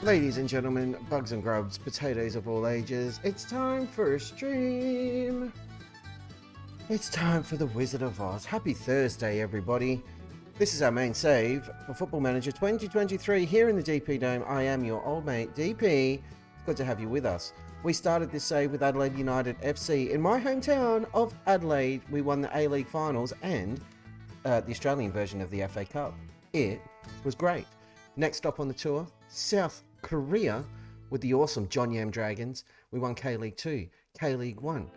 Ladies and gentlemen, bugs and grubs, potatoes of all ages, it's time for a stream. It's time for the Wizard of Aus. Happy Thursday, everybody. This is our main save for Football Manager 2023 here in the DP Dome. I am your old mate, DP. It's good to have you with us. We started this save with Adelaide United FC. In my hometown of Adelaide, we won the A-League finals and the Australian version of the FA Cup. It was great. Next stop on the tour, South Korea with the awesome John Yam Dragons. We won K-League 2, K-League 1,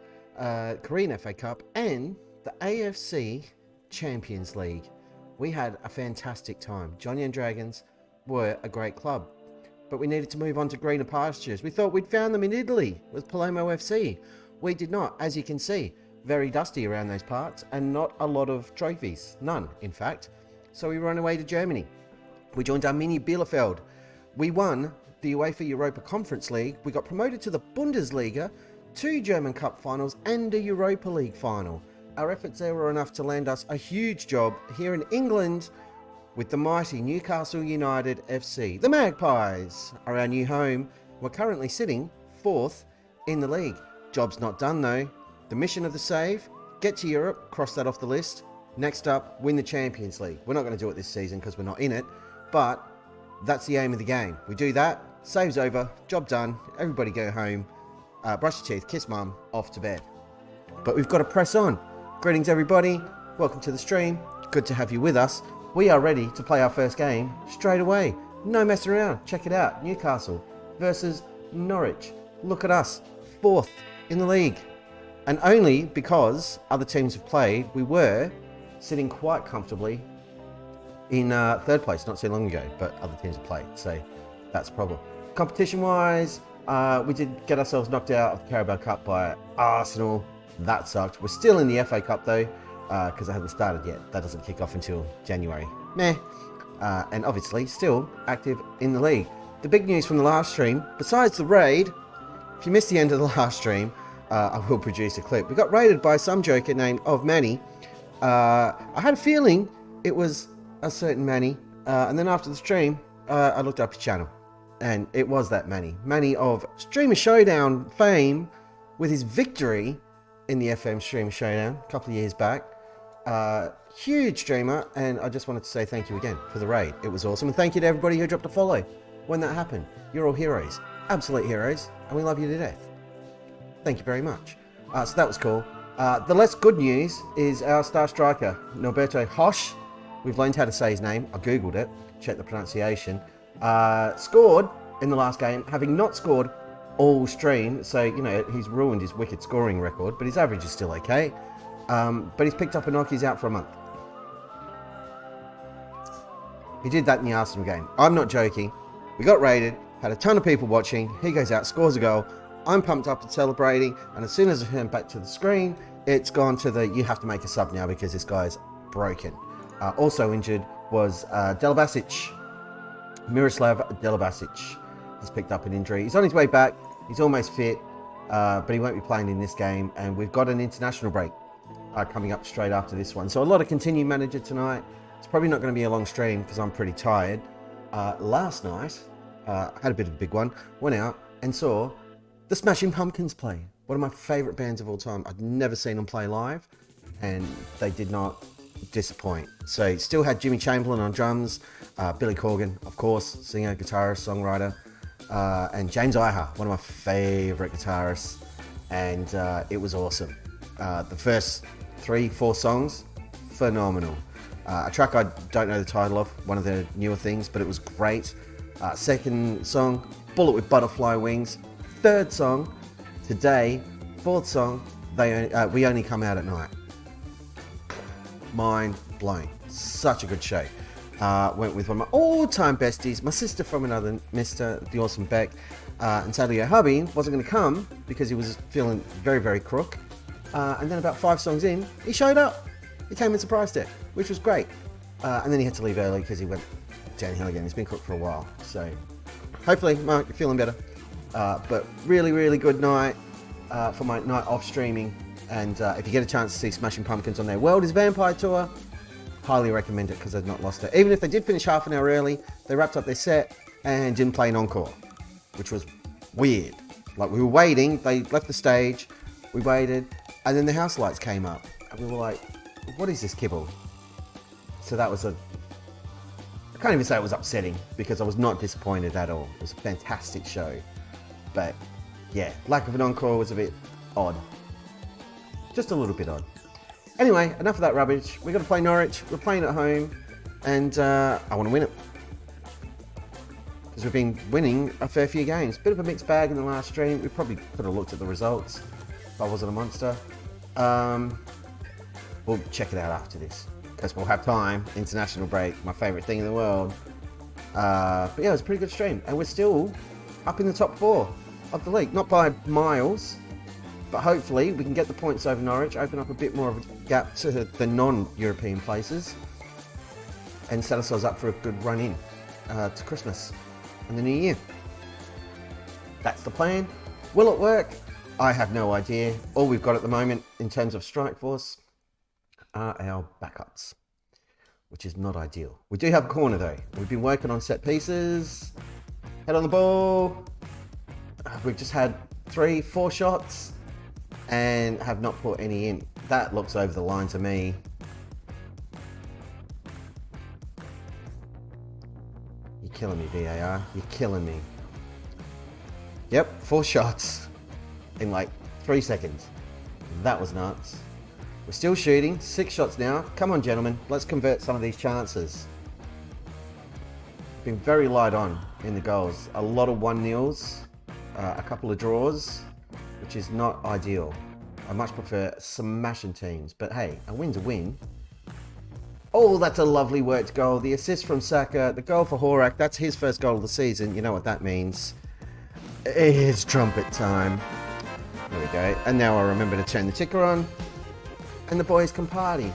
Korean FA Cup and the AFC Champions League. We had a fantastic time. John Yam Dragons were a great club, but we needed to move on to greener pastures. We thought we'd found them in Italy with Palermo FC. We did not, as you can see. Very dusty around those parts and not a lot of trophies. None, in fact. So we ran away to Germany. We joined Arminia Bielefeld. We won the UEFA Europa Conference League. We got promoted to the Bundesliga, 2 German Cup finals and a Europa League final. Our efforts there were enough to land us a huge job here in England with the mighty Newcastle United FC. The Magpies are our new home. We're currently sitting 4th in the league. Job's not done though. The mission of the save, get to Europe, cross that off the list. Next up, win the Champions League. We're not going to do it this season because we're not in it, but that's the aim of the game. We do that, save's over, job done, everybody go home, brush your teeth, kiss mum, off to bed. But we've got to press on. Greetings everybody, welcome to the stream, good to have you with us. We are ready to play our first game straight away. No messing around, check it out. Newcastle versus Norwich. Look at us, 4th in the league. And only because other teams have played, we were sitting quite comfortably in 3rd place not so long ago, but other teams have played, so that's a problem. Competition-wise, we did get ourselves knocked out of the Carabao Cup by Arsenal. That sucked. We're still in the FA Cup though, because it hasn't started yet. That doesn't kick off until January. Meh. And obviously still active in the league. The big news from the last stream, besides the raid, if you missed the end of the last stream, I will produce a clip. We got raided by some joker named Of Manny. I had a feeling it was a certain Manny, and then after the stream, I looked up his channel, and it was that Manny. Manny of Streamer Showdown fame, with his victory in the FM Streamer Showdown a couple of years back. Huge streamer, and I just wanted to say thank you again for the raid. It was awesome, and thank you to everybody who dropped a follow when that happened. You're all heroes, absolute heroes, and we love you to death. Thank you very much. So that was cool. The less good news is our star striker, Norberto Hosch. We've learned how to say his name. I googled it, checked the pronunciation. Scored in the last game, having not scored all stream. So, you know, he's ruined his wicked scoring record, but his average is still okay. But he's picked up a knock. He's out for a month. He did that in the Arsenal game. I'm not joking. We got raided, had a ton of people watching. He goes out, scores a goal. I'm pumped up and celebrating. And as soon as I turn back to the screen, it's gone to the, you have to make a sub now because this guy's broken. Also injured was Delabasic. Miroslav Delabasic has picked up an injury. He's on his way back. He's almost fit, but he won't be playing in this game. And we've got an international break coming up straight after this one. So a lot of continue manager tonight. It's probably not going to be a long stream because I'm pretty tired. Last night, I had a bit of a big one. Went out and saw the Smashing Pumpkins play. One of my favourite bands of all time. I'd never seen them play live, and they did not disappoint. So still had Jimmy Chamberlain on drums, Billy Corgan, of course, singer, guitarist, songwriter, and James Iha, one of my favourite guitarists, and it was awesome. The first 3-4 songs, phenomenal. A track I don't know the title of, one of the newer things, but it was great. Second song, Bullet with Butterfly Wings. Third song, Today. Fourth song, We Only Come Out at Night. Mind blown. Such a good show. Went with one of my all-time besties, my sister from another mister, the awesome Beck, and sadly her hubby wasn't going to come because he was feeling very, very crook. And then about 5 songs in, he showed up. He came and surprised it, which was great. And then he had to leave early because he went downhill again. He's been crook for a while. So hopefully, Mark, you're feeling better. But really, really good night for my night off streaming. And if you get a chance to see Smashing Pumpkins on their World is Vampire tour, highly recommend it because they've not lost it. Even if they did finish half an hour early, they wrapped up their set and didn't play an encore, which was weird. Like, we were waiting, they left the stage, we waited, and then the house lights came up, and we were like, what is this kibble? So that was I can't even say it was upsetting, because I was not disappointed at all. It was a fantastic show. But, yeah, lack of an encore was a bit odd. Just a little bit odd. Anyway, enough of that rubbish. We've got to play Norwich. We're playing at home. And I want to win it. Because we've been winning a fair few games. Bit of a mixed bag in the last stream. We probably could have looked at the results if I wasn't a monster. We'll check it out after this. Because we'll have time. International break. My favourite thing in the world. But yeah, it was a pretty good stream. And we're still up in the top 4 of the league. Not by miles. But hopefully we can get the points over Norwich. Open up a bit more of a gap to the non-European places. And set ourselves up for a good run in to Christmas and the New Year. That's the plan. Will it work? I have no idea. All we've got at the moment in terms of strike force are our backups, which is not ideal. We do have a corner though. We've been working on set pieces. Head on the ball. We've just had 3-4 shots and have not put any in. That looks over the line to me. You're killing me, VAR. You're killing me. Yep, 4 shots in like 3 seconds. That was nuts. We're still shooting. 6 shots now. Come on, gentlemen. Let's convert some of these chances. Been very light on in the goals. A lot of 1-0s, a couple of draws, which is not ideal. I much prefer smashing teams. But hey, a win's a win. Oh, that's a lovely worked goal. The assist from Saka, the goal for Horak, that's his first goal of the season. You know what that means. It's trumpet time. There we go. And now I remember to turn the ticker on. And the boys can party.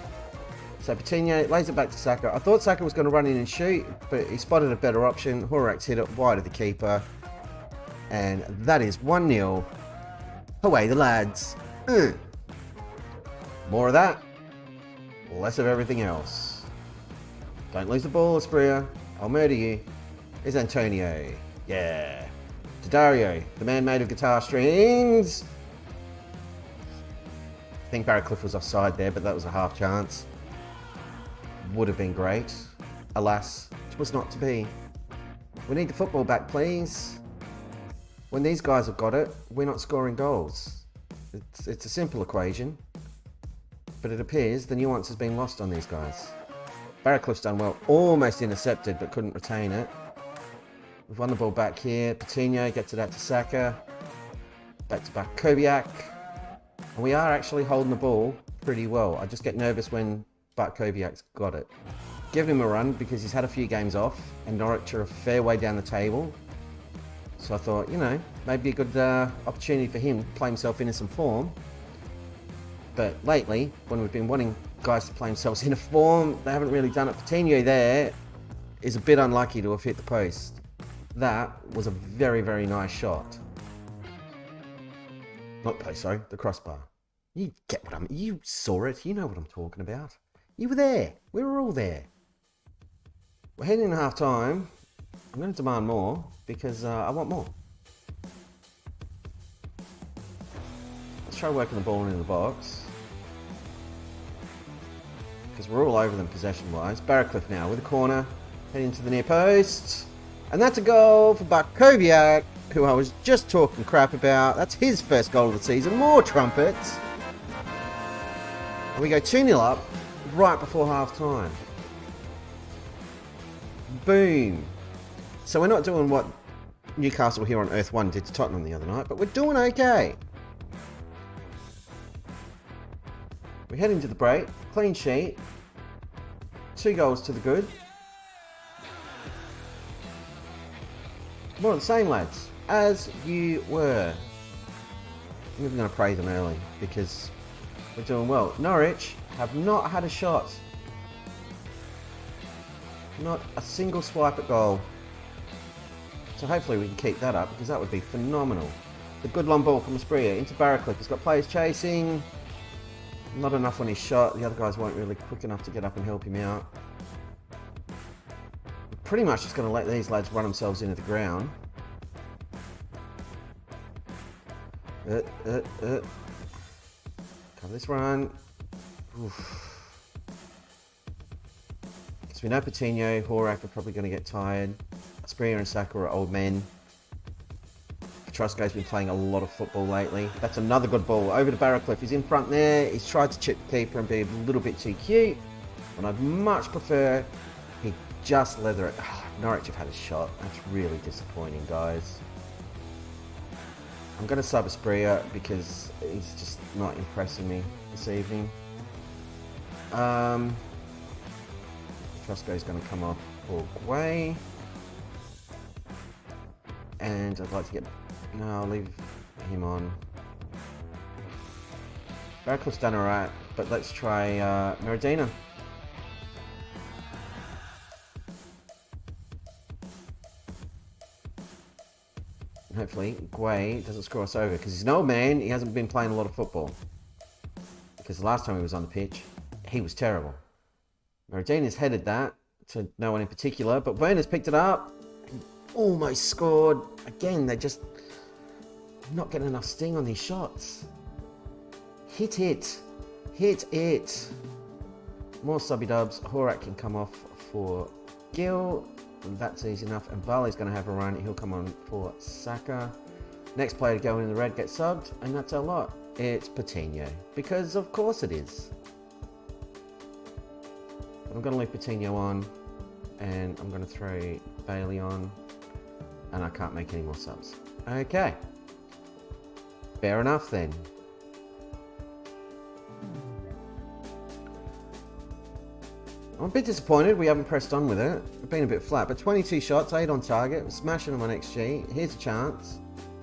So Coutinho lays it back to Saka. I thought Saka was going to run in and shoot, but he spotted a better option. Horak's hit it wide of the keeper. And that is 1-0. Away the lads. More of that. Less of everything else. Don't lose the ball, Aspria. I'll murder you. Here's Antonio. Yeah. To Dario, the man made of guitar strings. I think Barracliff was offside there, but that was a half chance. Would have been great. Alas, it was not to be. We need the football back, please. When these guys have got it, we're not scoring goals. It's a simple equation. But it appears the nuance has been lost on these guys. Barracliff's done well. Almost intercepted, but couldn't retain it. We've won the ball back here. Coutinho gets it out to Saka. Back to Koviak. And we are actually holding the ball pretty well. I just get nervous when Koviak's got it. Give him a run because he's had a few games off. And Norwich are a fair way down the table. So I thought, you know, maybe a good opportunity for him to play himself into some form. But lately, when we've been wanting guys to play themselves into form, they haven't really done it. Coutinho there is a bit unlucky to have hit the post. That was a very, very nice shot. Not post, sorry, the crossbar. You get what you saw it, you know what I'm talking about. You were there, we were all there. We're heading into half time. I'm going to demand more because I want more. Let's try working the ball into the box. Because we're all over them possession-wise. Barracliff now with a corner. Heading to the near post. And that's a goal for Koviak, who I was just talking crap about. That's his first goal of the season. More trumpets. And we go 2-0 up right before half-time. Boom. So we're not doing what Newcastle here on Earth 1 did to Tottenham the other night, but we're doing okay. We head into the break. Clean sheet. 2 goals to the good. More of the same, lads. As you were. I'm even going to praise them early because we're doing well. Norwich have not had a shot. Not a single swipe at goal. So hopefully we can keep that up because that would be phenomenal. The good long ball from Aspria into Barracliff. He's got players chasing. Not enough on his shot. The other guys weren't really quick enough to get up and help him out. pretty much just going to let these lads run themselves into the ground. Cover this run. Because we know Patino, Horak are probably going to get tired. Springer and Saka are old men. Petrosco's been playing a lot of football lately. That's another good ball. Over to Barracliff. He's in front there. He's tried to chip the keeper and be a little bit too cute. And I'd much prefer he just leather it. Oh, Norwich have had a shot. That's really disappointing, guys. I'm going to sub Springer because he's just not impressing me this evening. Petrosco's going to come off for Guay. And I'd like to get... No, I'll leave him on. Barracliff's done alright, but let's try Meridina. And hopefully Guay doesn't screw us over, because he's an old man, he hasn't been playing a lot of football. Because the last time he was on the pitch, he was terrible. Meridina's headed that to no one in particular, but Werner's picked it up. Almost scored. Again, they're just not getting enough sting on these shots. Hit it. Hit it. More subby dubs. Horak can come off for Gil. That's easy enough. And Bali's going to have a run. He'll come on for Saka. Next player to go in the red gets subbed. And that's our lot. It's Patino. Because of course it is. But I'm going to leave Patino on. And I'm going to throw Bailey on. And I can't make any more subs. Okay. Fair enough then. I'm a bit disappointed we haven't pressed on with it. We've been a bit flat, but 22 shots, 8 on target. We're smashing them on XG. Here's a chance.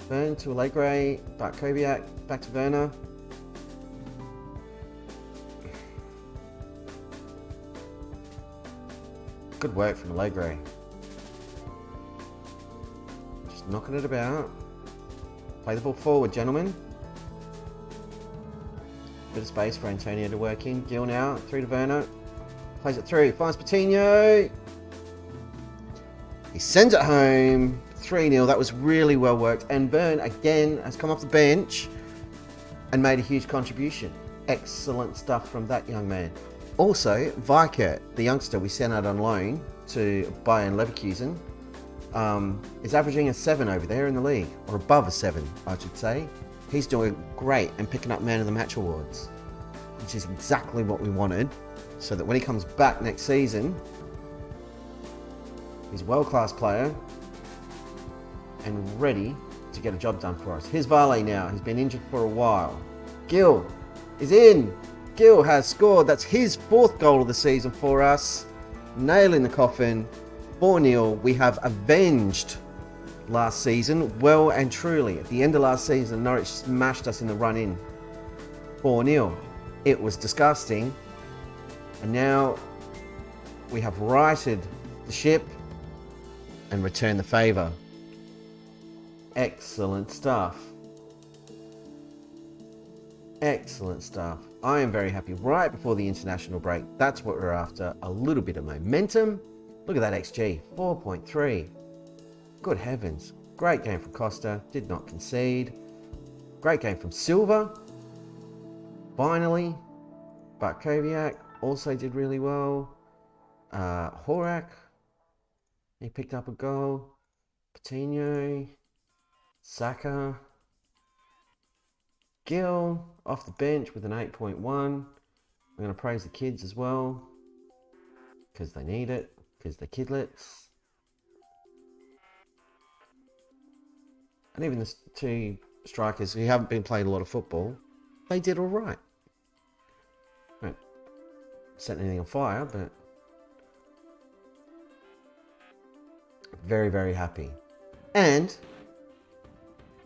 Burn to Allegre, back Kobiak, back to Werner. Good work from Allegre. Just knocking it about. Play the ball forward, gentlemen. Bit of space for Antonio to work in. Gil now, through to Werner. Plays it through, finds Patino. He sends it home. 3-0, that was really well worked. And Byrne, again, has come off the bench and made a huge contribution. Excellent stuff from that young man. Also, Weikert, the youngster we sent out on loan to Bayern Leverkusen, is averaging a 7 over there in the league, or above a 7, I should say. He's doing great and picking up Man of the Match awards, which is exactly what we wanted, so that when he comes back next season, he's a world-class player and ready to get a job done for us. Here's Varley now. He's been injured for a while. Gil is in. Gil has scored. That's his 4th goal of the season for us. Nail in the coffin. 4-0. We have avenged last season well and truly. At the end of last season, Norwich smashed us in the run-in. 4-0. It was disgusting. And now we have righted the ship and returned the favour. Excellent stuff. Excellent stuff. I am very happy. Right before the international break, that's what we're after. A little bit of momentum. Look at that XG, 4.3. Good heavens. Great game from Costa, did not concede. Great game from Silva. Finally. Barkoviak also did really well. Horak, he picked up a goal. Patino. Saka. Gil off the bench with an 8.1. I'm going to praise the kids as well, because they need it, because they're kidlets. And even the 2 strikers who haven't been playing a lot of football, they did all right. Won't set anything on fire, but very, very happy. And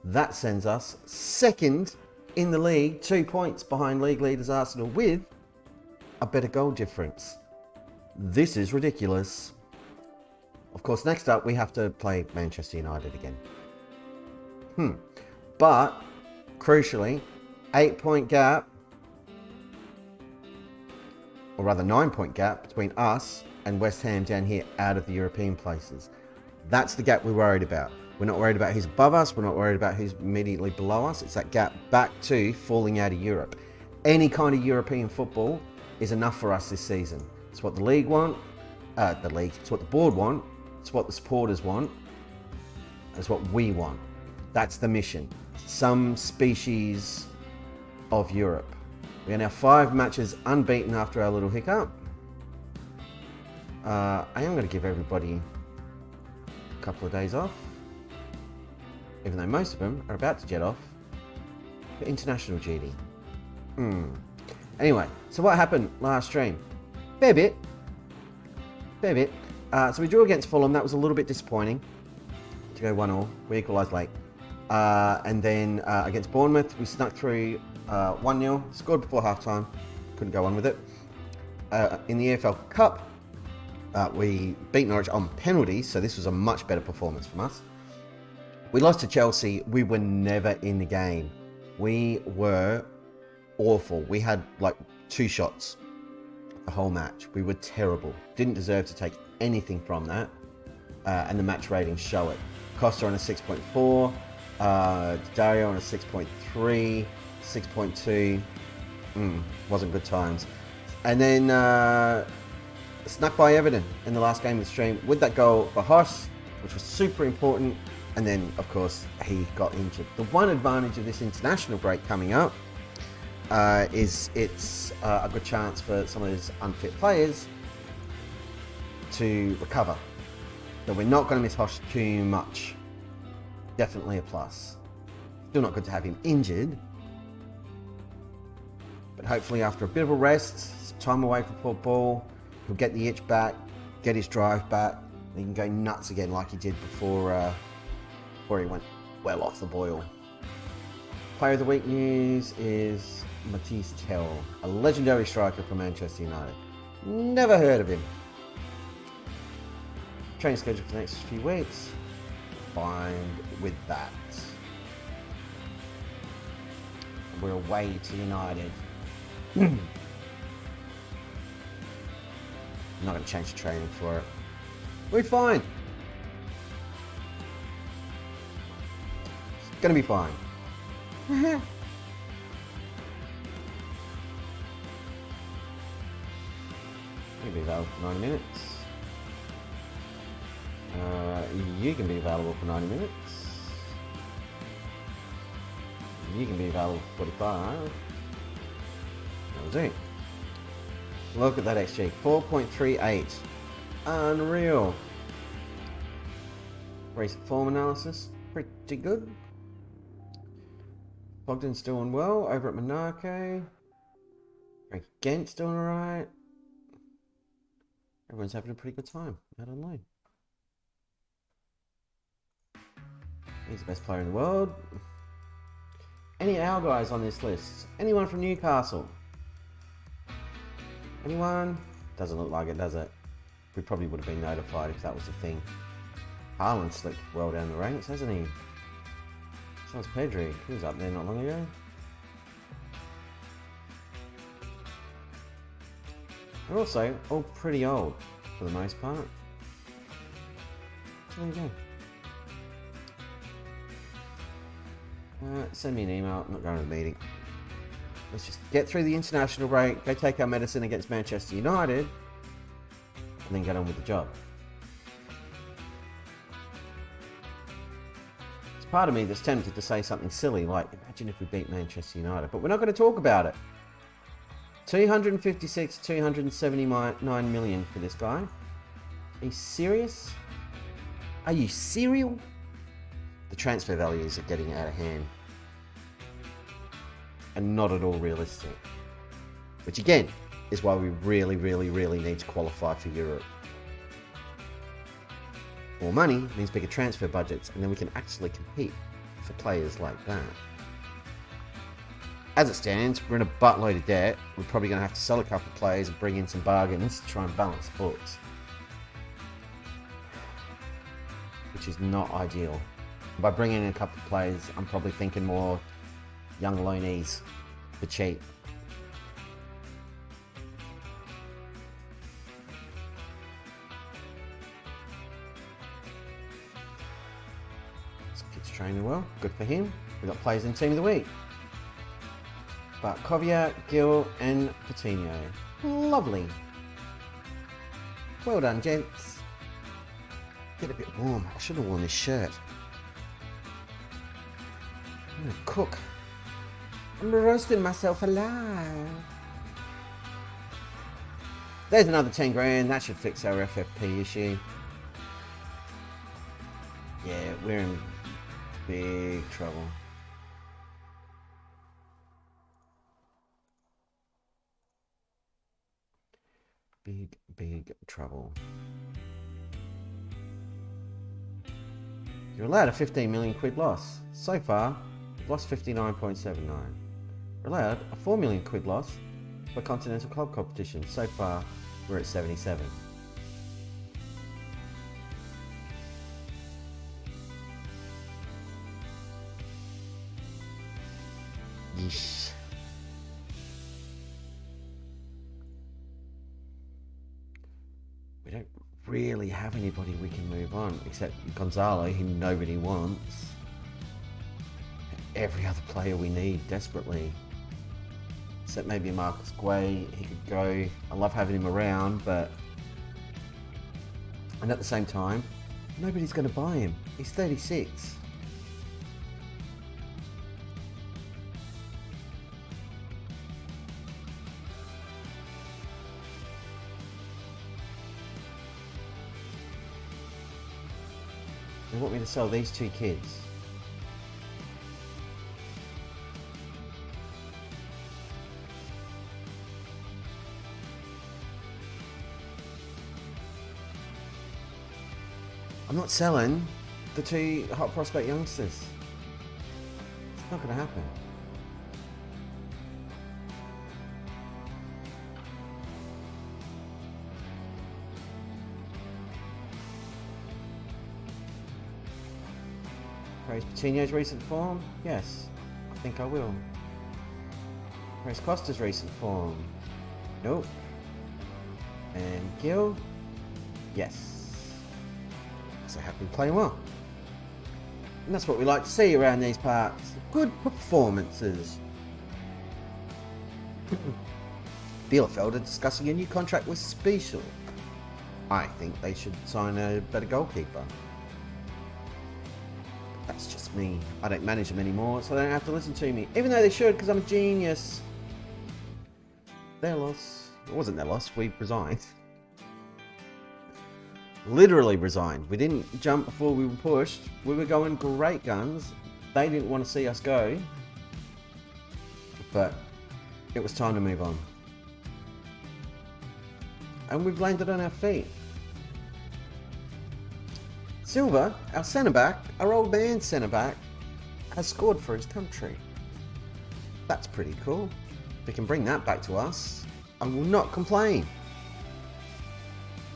that sends us second in the league, 2 points behind league leaders Arsenal with a better goal difference. This is ridiculous. Of course, next up we have to play Manchester United again. But, crucially, 8-point gap. or rather 9-point gap between us and West Ham down here out of the European places. That's the gap we're worried about. We're not worried about who's above us. We're not worried about who's immediately below us. It's that gap back to falling out of Europe. Any kind of European football is enough for us this season. It's what the league want. It's what the board want. It's what the supporters want. It's what we want. That's the mission. Some species of Europe. We are now 5 matches unbeaten after our little hiccup. I am going to give everybody a couple of days off, even though most of them are about to jet off for international duty. Anyway, so what happened last stream? Fair bit. So we drew against Fulham. That was a little bit disappointing to go 1-1. We equalised late. And then against Bournemouth, we snuck through 1-0. Scored before half-time. Couldn't go on with it. In the EFL Cup, we beat Norwich on penalties, so this was a much better performance from us. We lost to Chelsea. We were never in the game. We were awful. We had like 2 shots the whole match. We were terrible. Didn't deserve to take anything from that. And the match ratings show it. Costa on a 6.4. Dario on a 6.3. 6.2. Wasn't good times. And then snuck by Everton in the last game of the stream with that goal for Hoss, which was super important. And then, of course, he got injured. The one advantage of this international break coming up is it's a good chance for some of those unfit players to recover. So we're not going to miss Hoss too much. Definitely a plus. Still not good to have him injured. But hopefully after a bit of a rest, some time away from football, he'll get the itch back, get his drive back, and he can go nuts again like he did before he went well off the boil. Player of the Week news is Matisse Tell, a legendary striker from Manchester United. Never heard of him. Training schedule for the next few weeks. Fine with that. We're away to United. I'm not going to change the training for it. We're fine. It's going to be fine. Going to be available for 90 minutes. You can be available for 90 minutes. You can be available for 45. That'll do. Look at that XG, 4.38. Unreal. Recent form analysis, pretty good. Bogdan's doing well over at Monaco. Frank Gent's doing alright. Everyone's having a pretty good time out on loan. He's the best player in the world. Any our guys on this list? Anyone from Newcastle? Anyone? Doesn't look like it, does it? We probably would have been notified if that was the thing. Haaland slipped well down the ranks, hasn't he? So was Pedri. He was up there not long ago. They're also all pretty old for the most part. So there you go. Send me an email. I'm not going to the meeting. Let's just get through the international break, go take our medicine against Manchester United, and then get on with the job. There's part of me that's tempted to say something silly like, imagine if we beat Manchester United, but we're not going to talk about it. 256, 279 million for this guy. Are you serious? Are you serial? The transfer values are getting out of hand. And not at all realistic. Which again, is why we really, really, really need to qualify for Europe. More money means bigger transfer budgets, and then we can actually compete for players like that. As it stands, we're in a buttload of debt. We're probably going to have to sell a couple of players and bring in some bargains to try and balance the books. Which is not ideal. By bringing in a couple of players, I'm probably thinking more young loanees for cheap. Kid's training well. Good for him. We've got players in Team of the Week. But Kovia, Gil, and Patino. Lovely. Well done, gents. Get a bit warm. I should have worn this shirt. I'm gonna cook. I'm roasting myself alive. There's another 10 grand. That should fix our FFP issue. Yeah, we're in big trouble. Big trouble. You're allowed a 15 million quid loss. So far, we've lost 59.79. We're allowed a 4 million quid loss for Continental Club competition. So far, we're at 77. Yeesh. We don't really have anybody we can move on, except Gonzalo, who nobody wants. Every other player we need desperately. Except maybe Marcus Guay, he could go. I love having him around, but... And at the same time, nobody's going to buy him. He's 36. They want me to sell these two kids. I'm not selling the two hot prospect youngsters. It's not going to happen. Praise Patino's recent form? Yes, I think I will. Praise Costa's recent form? Nope. And Gil? Yes. They have been playing well. And that's what we like to see around these parts. Good performances. Bielefeld discussing a new contract with Special. I think they should sign a better goalkeeper. That's just me. I don't manage them anymore, so they don't have to listen to me. Even though they should, because I'm a genius. Their loss. It wasn't their loss, we resigned. Literally resigned. We didn't jump before we were pushed. We were going great guns. They didn't want to see us go. But it was time to move on. And we've landed on our feet. Silva, our centre-back, our old man centre-back, has scored for his country. That's pretty cool. If we can bring that back to us, I will not complain.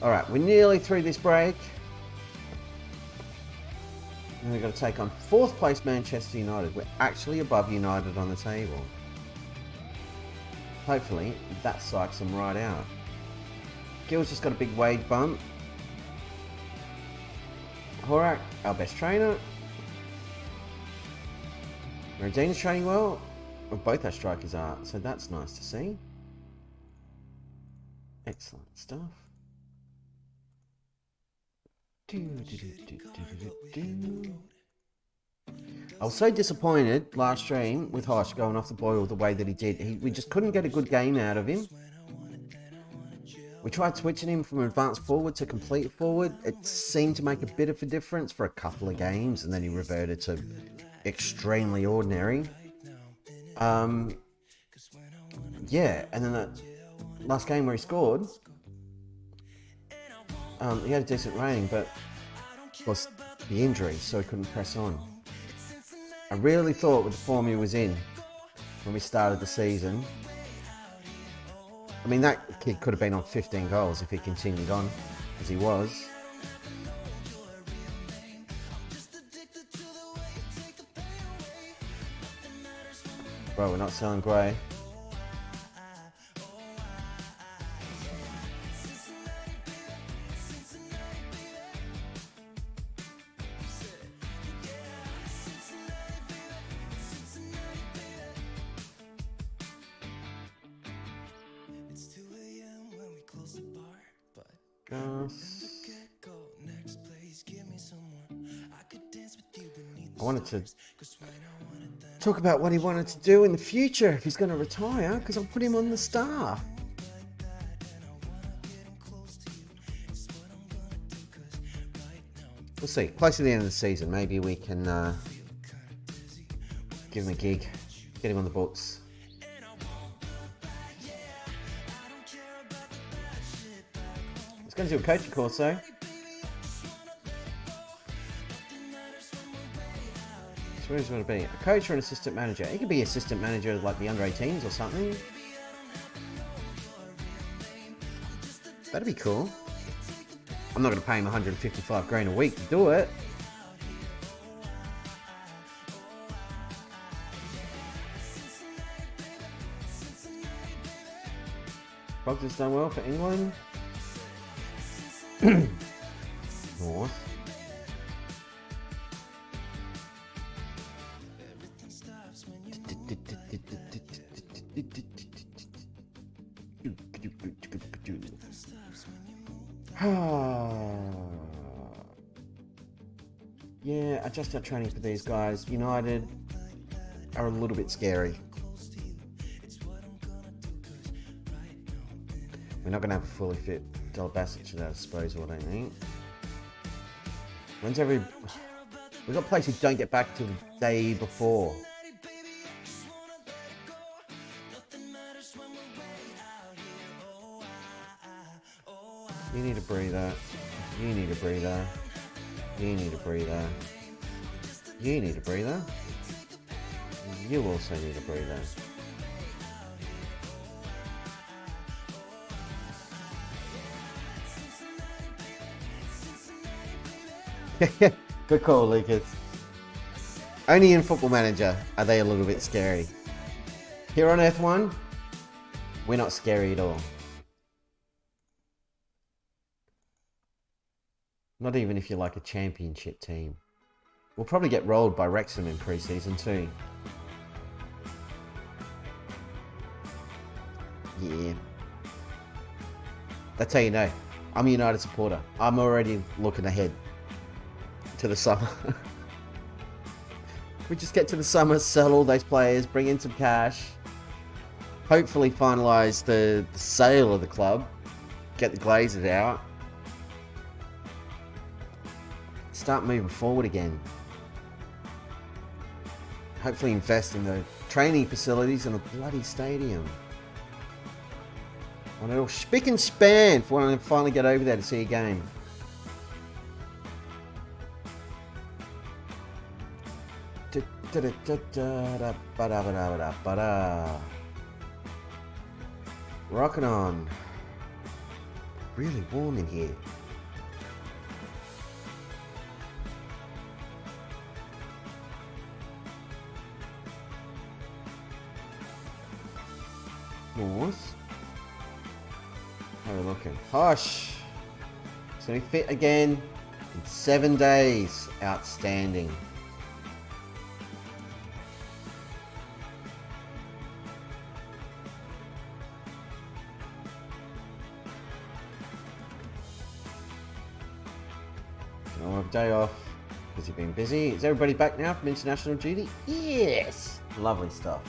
Alright, we're nearly through this break. And we've got to take on 4th place Manchester United. We're actually above United on the table. Hopefully, that psychs them right out. Gil's just got a big wage bump. Horak, our best trainer. Meridina's training well. Well, both our strikers are, so that's nice to see. Excellent stuff. I was so disappointed last stream with Hosh going off the boil the way that he did. We just couldn't get a good game out of him. We tried switching him from advanced forward to complete forward. It seemed to make a bit of a difference for a couple of games, and then he reverted to extremely ordinary. Yeah, and then that last game where he scored, he had a decent rating, but was the injury, so he couldn't press on. I really thought with the form he was in when we started the season, I mean, that kid could have been on 15 goals if he continued on as he was. Bro, we're not selling Gray. I wanted to talk about what he wanted to do in the future if he's going to retire, because I'll put him on the staff. We'll see. Close to the end of the season, maybe we can give him a gig, get him on the books. He's going to do a coaching course though. So where does he want to be? A coach or an assistant manager? He could be assistant manager like the under 18s or something. That'd be cool. I'm not going to pay him 155 grand a week to do it. Brogdon's done well for England. North. Yeah, adjust our training for these guys. United are a little bit scary. We're not going to have a fully fit Del Bassett at our disposal, I don't think. We've got players who don't get back till the day before. You need a breather. You need a breather. You need a breather. You need a breather. You also need a breather. Good call, Lucas. Only in Football Manager are they a little bit scary. Here on Earth 1, we're not scary at all. Not even if you're like a championship team. We'll probably get rolled by Wrexham in pre-season too. Yeah. That's how you know. I'm a United supporter. I'm already looking ahead to the summer. We just get to the summer, sell all those players, bring in some cash. Hopefully finalise the sale of the club. Get the Glazers out. Start moving forward again. Hopefully invest in the training facilities and a bloody stadium. And it'll spick and span for when I finally get over there to see a game. Rocking on. Really warm in here. North. How are we looking? Hush. It's going to be fit again in 7 days. Outstanding. I'll have a day off because you've been busy. Is everybody back now from international duty? Yes. Lovely stuff.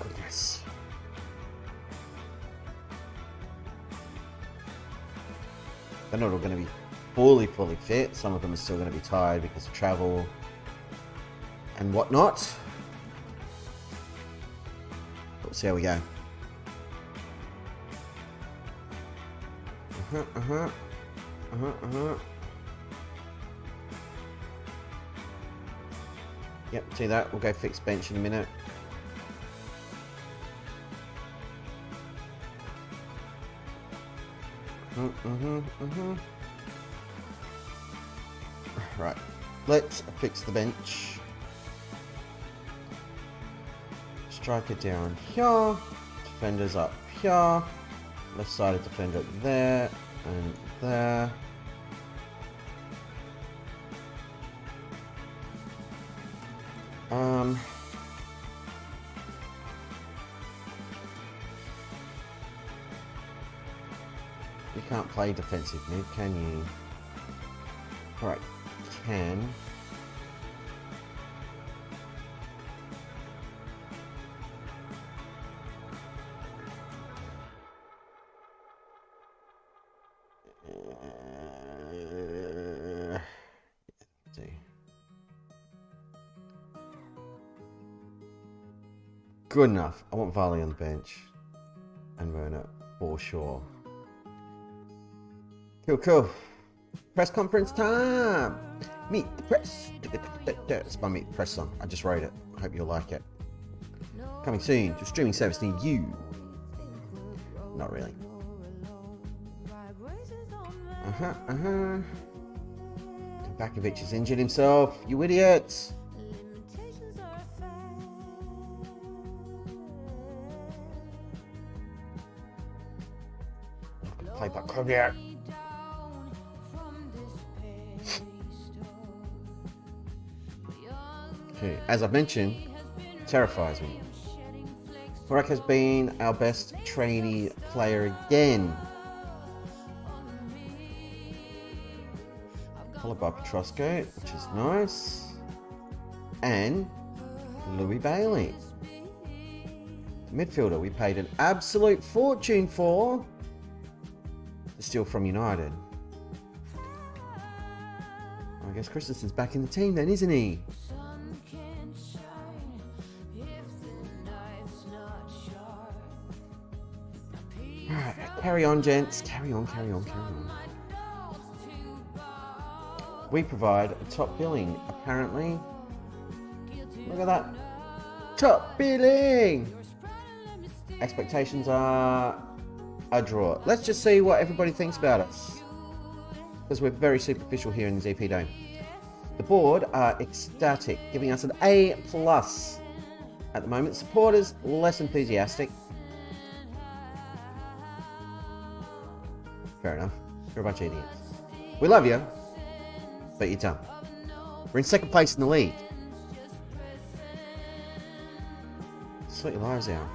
Goodness. They're not all going to be fully fit. Some of them are still going to be tired because of travel and whatnot. But we'll see how we go. Yep, see that? We'll go fix bench in a minute. Right, let's fix the bench. Striker down here. Defenders up here. Left-sided defender there and there. You can't play defensive mid, can you? Alright, can. Good enough. I want Varley on the bench. And Werner for sure. Cool. Press conference time. Meet the press. It's my Meet the Press song. I just wrote it. I hope you'll like it. Coming soon to a streaming service near you. Not really. Kovacevic has injured himself. You idiots. Played by Kovacevic. Okay, as I've mentioned, terrifies me. Burak has been our best trainee player again. Followed by Petrosco, which is nice. And Louis Bailey. The midfielder we paid an absolute fortune for. Still from United. I guess Christensen's back in the team then, isn't he? Alright, carry on, gents. Carry on. We provide top billing, apparently. Look at that. Top billing! Expectations are a draw. Let's just see what everybody thinks about us, because we're very superficial here in the ZP Dome. The board are ecstatic, giving us an A+ at the moment. Supporters less enthusiastic. Fair enough. You're a bunch of idiots. We love you, but you're dumb. We're in second place in the league. Sort your lives out.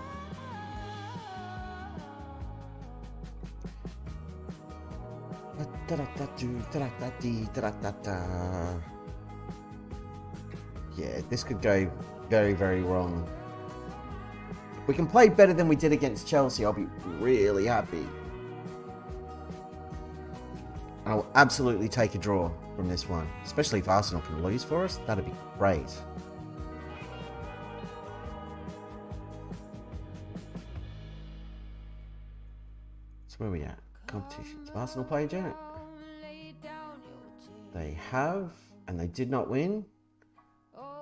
Yeah, this could go very, very wrong. If we can play better than we did against Chelsea, I'll be really happy. I'll absolutely take a draw from this one, especially if Arsenal can lose for us. That'd be great. So where are we at? Competitions. Arsenal played yet? They have, and they did not win.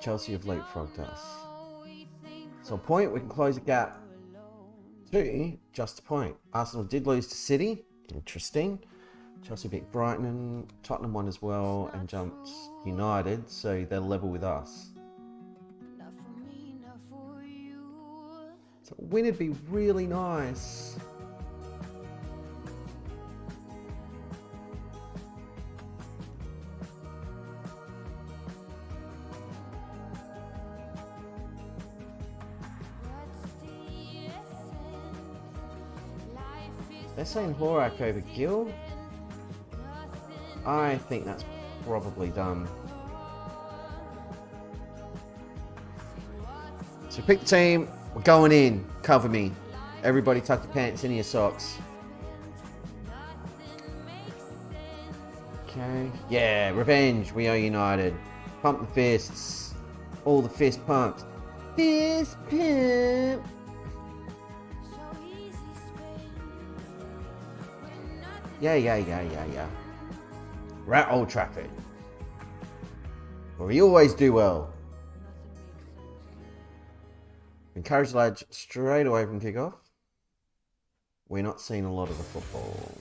Chelsea have leapfrogged us. So a point, we can close the gap to just a point. Arsenal did lose to City. Interesting. Chelsea beat Brighton, and Tottenham won as well and jumped United, so they're level with us. So a win would be really nice. They're saying Horak over Gill. I think that's probably done. So pick the team. We're going in. Cover me. Everybody tuck your pants into your socks. Okay. Yeah, revenge. We are united. Pump the fists. All the fist pumps. Fist pump. Yeah. We're at Old Trafford, where we always do well. Encourage the lads straight away from kickoff. We're not seeing a lot of the football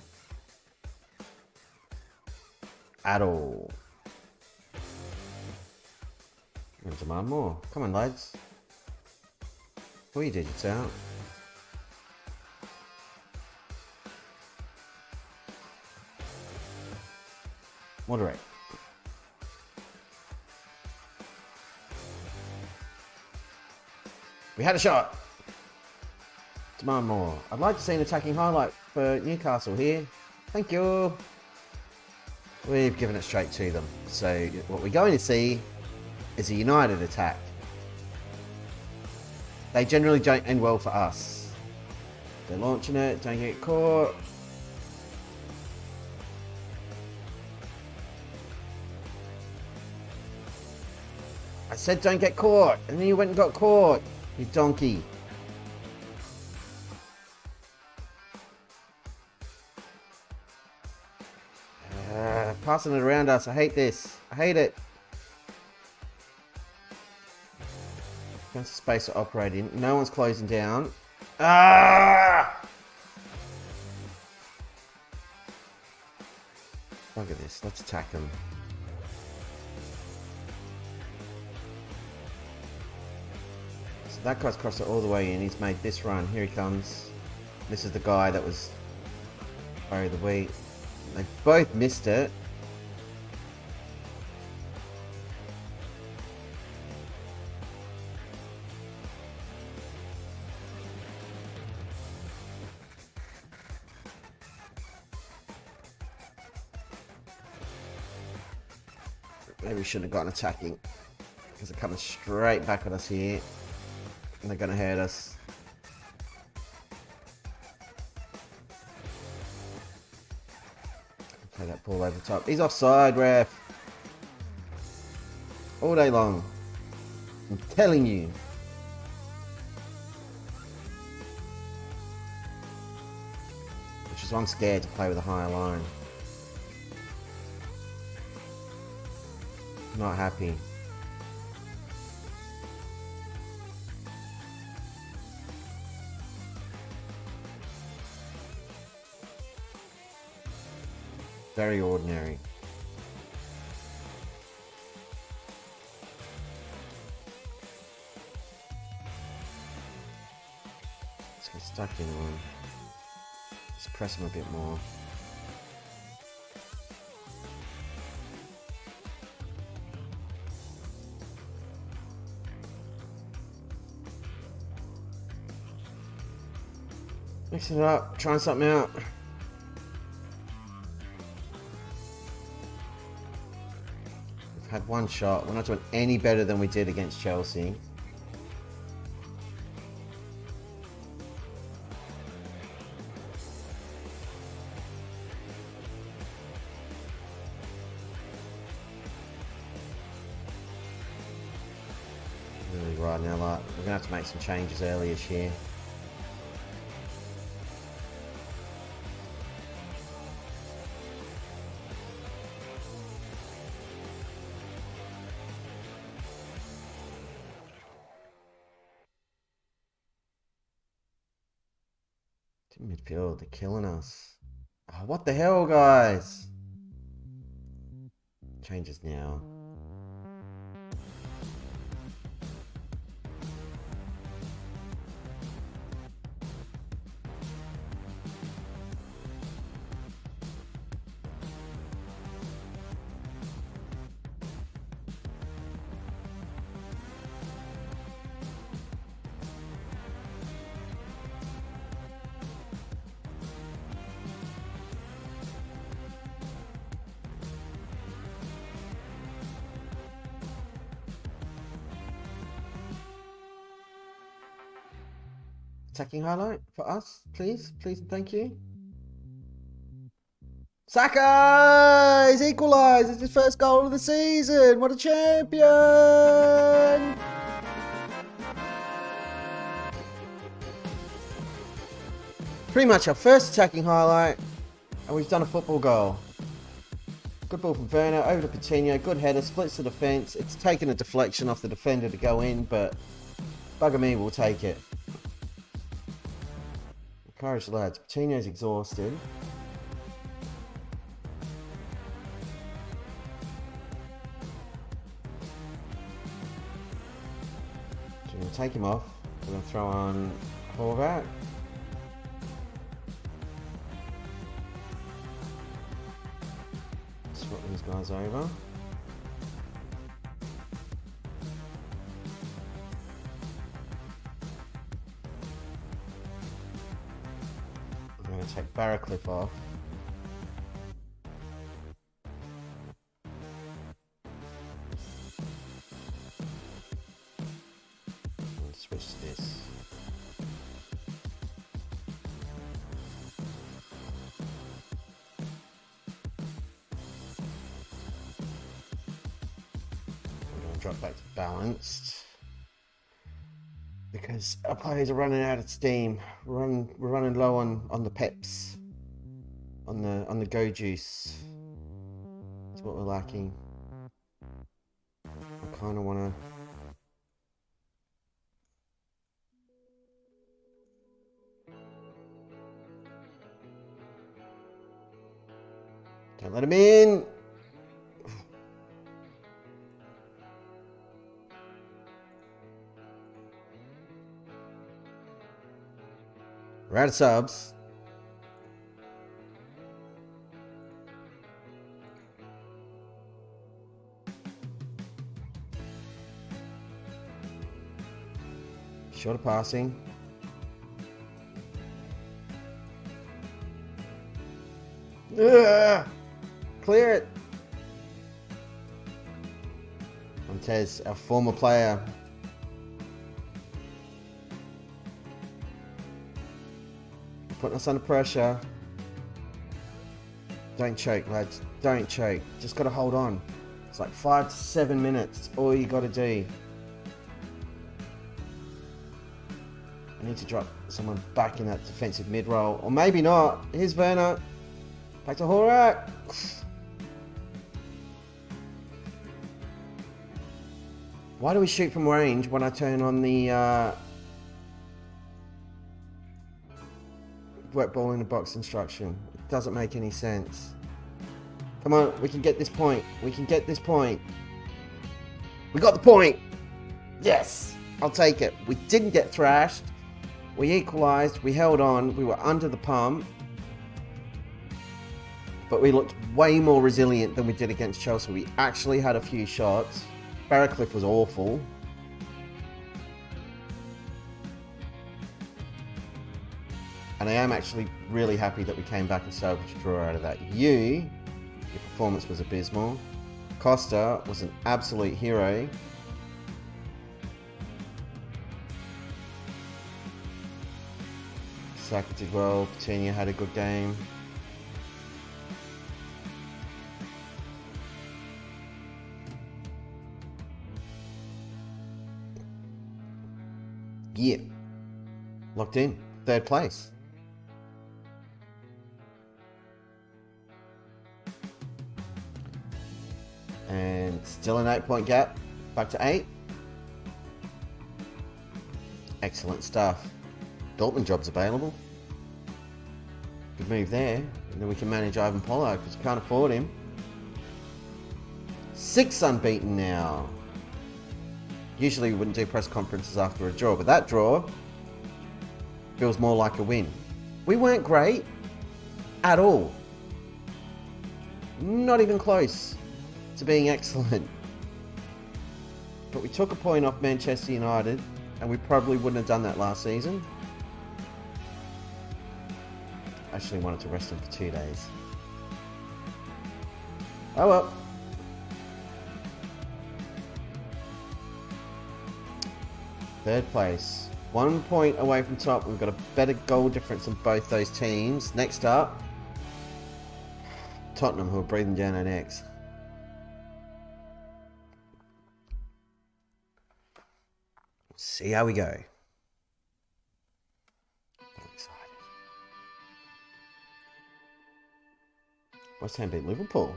at all. We're going to demand more. Come on, lads. Pull your digits out. Moderate. We had a shot. Demand more. I'd like to see an attacking highlight for Newcastle here. Thank you. We've given it straight to them. So what we're going to see is a united attack. They generally don't end well for us. They're launching it, don't get caught. I said don't get caught, and then you went and got caught, you donkey. Passing it around us, I hate this. I hate it. That's the space to operate in. No one's closing down. Ah! Look at this. Let's attack them. So that guy's crossed it all the way in. He's made this run. Here he comes. This is the guy that was bury the wheat. They both missed it. Maybe we shouldn't have gotten attacking, because they're coming straight back at us here, and they're going to hurt us. Play that ball over the top. He's offside, ref. All day long. I'm telling you. Which is why I'm scared to play with a higher line. Not happy. Very ordinary. Let's get stuck in one. Just press him a bit more. Mixing it up, trying something out. We've had one shot. We're not doing any better than we did against Chelsea. Really right now, like, we're gonna have to make some changes early this year. Midfield, they're killing us. Oh, what the hell, guys? Changes now. Attacking highlight for us, please. Please, thank you. Saka! He's equalised. It's his first goal of the season. What a champion! Pretty much our first attacking highlight, and we've done a football goal. Good ball from Werner, over to Coutinho, good header, splits the defence. It's taken a deflection off the defender to go in, but bugger me, we'll take it. Encourage the lads. Coutinho's exhausted. So we're going to take him off. We're going to throw on Horvath. Swap these guys over. Take Barracliff off. drop back to balanced. Because our players are running out of steam. We're running low on the peps. On the go juice. That's what we're lacking. I kinda wanna don't let him in. We're out of subs. Short of passing. Ugh! Clear it. Montez, our former player. Putting us under pressure. Don't choke, lads. Don't choke. Just got to hold on. It's like 5 to 7 minutes. All you got to do. I need to drop someone back in that defensive mid role. Or maybe not. Here's Werner. Back to Horak. Why do we shoot from range when I turn on the wet ball in the box instruction? It doesn't make any sense. Come on, we can get this point. We can get this point. We got the point. Yes, I'll take it. We didn't get thrashed. We equalised. We held on. We were under the pump. But we looked way more resilient than we did against Chelsea. We actually had a few shots. Barracliff was awful. And I am actually really happy that we came back and salvaged a draw out of that. Your performance was abysmal. Costa was an absolute hero. Saka did well. Patiño had a good game. Yeah. Locked in. 3rd place. And still an 8-point gap. Back to 8. Excellent stuff. Dortmund job's available. Good move there. And then we can manage Ivan Pollard because we can't afford him. 6 unbeaten now. Usually we wouldn't do press conferences after a draw, but that draw feels more like a win. We weren't great at all. Not even close to being excellent. But we took a point off Manchester United, and we probably wouldn't have done that last season. I actually wanted to rest him for 2 days. Oh well. Third place. 1 point away from top. We've got a better goal difference than both those teams. Next up, Tottenham, who are breathing down our necks. See how we go. I'm excited. West Ham beat Liverpool.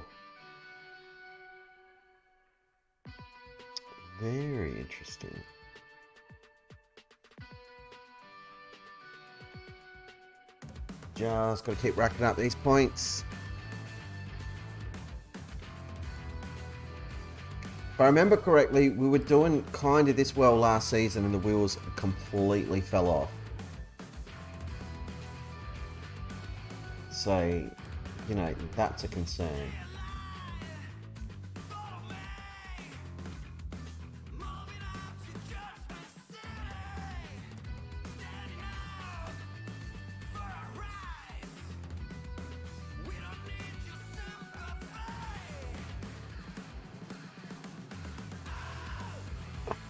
Very interesting. Just got to keep racking up these points. If I remember correctly, we were doing kind of this well last season and the wheels completely fell off. So, you know, that's a concern.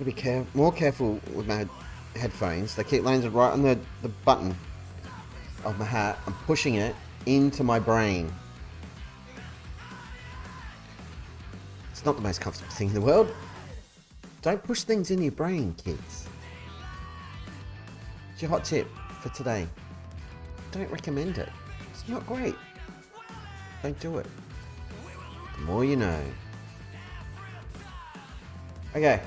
Be more careful with my headphones. They keep landing right on the button of my hat. I'm pushing it into my brain. It's not the most comfortable thing in the world. Don't push things in your brain, kids. It's your hot tip for today. Don't recommend it. It's not great. Don't do it. The more you know. Okay.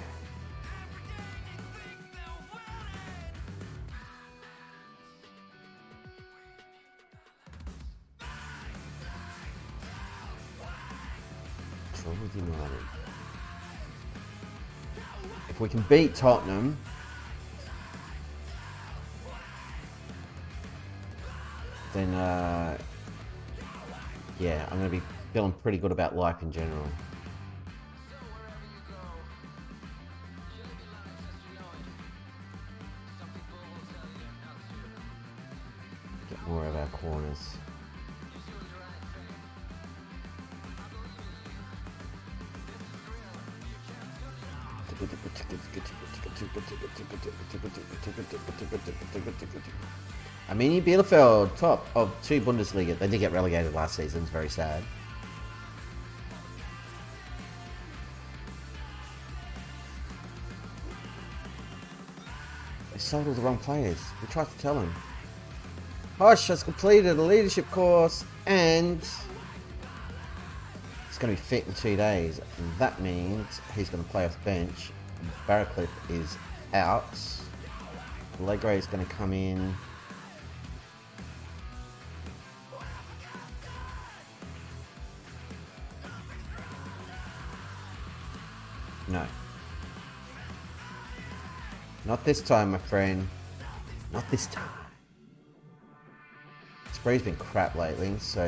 United. If we can beat Tottenham, then yeah, I'm going to be feeling pretty good about life in general. Get more of our corners. Arminia Bielefeld, top of 2 Bundesliga. They did get relegated last season. It's very sad. They sold all the wrong players. We tried to tell them. Hosh has completed a leadership course and he's going to be fit in 2 days. And that means he's going to play off the bench. Barracliff is out. Allegre is going to come in. No. Not this time, my friend. Not this time. Spray's been crap lately, so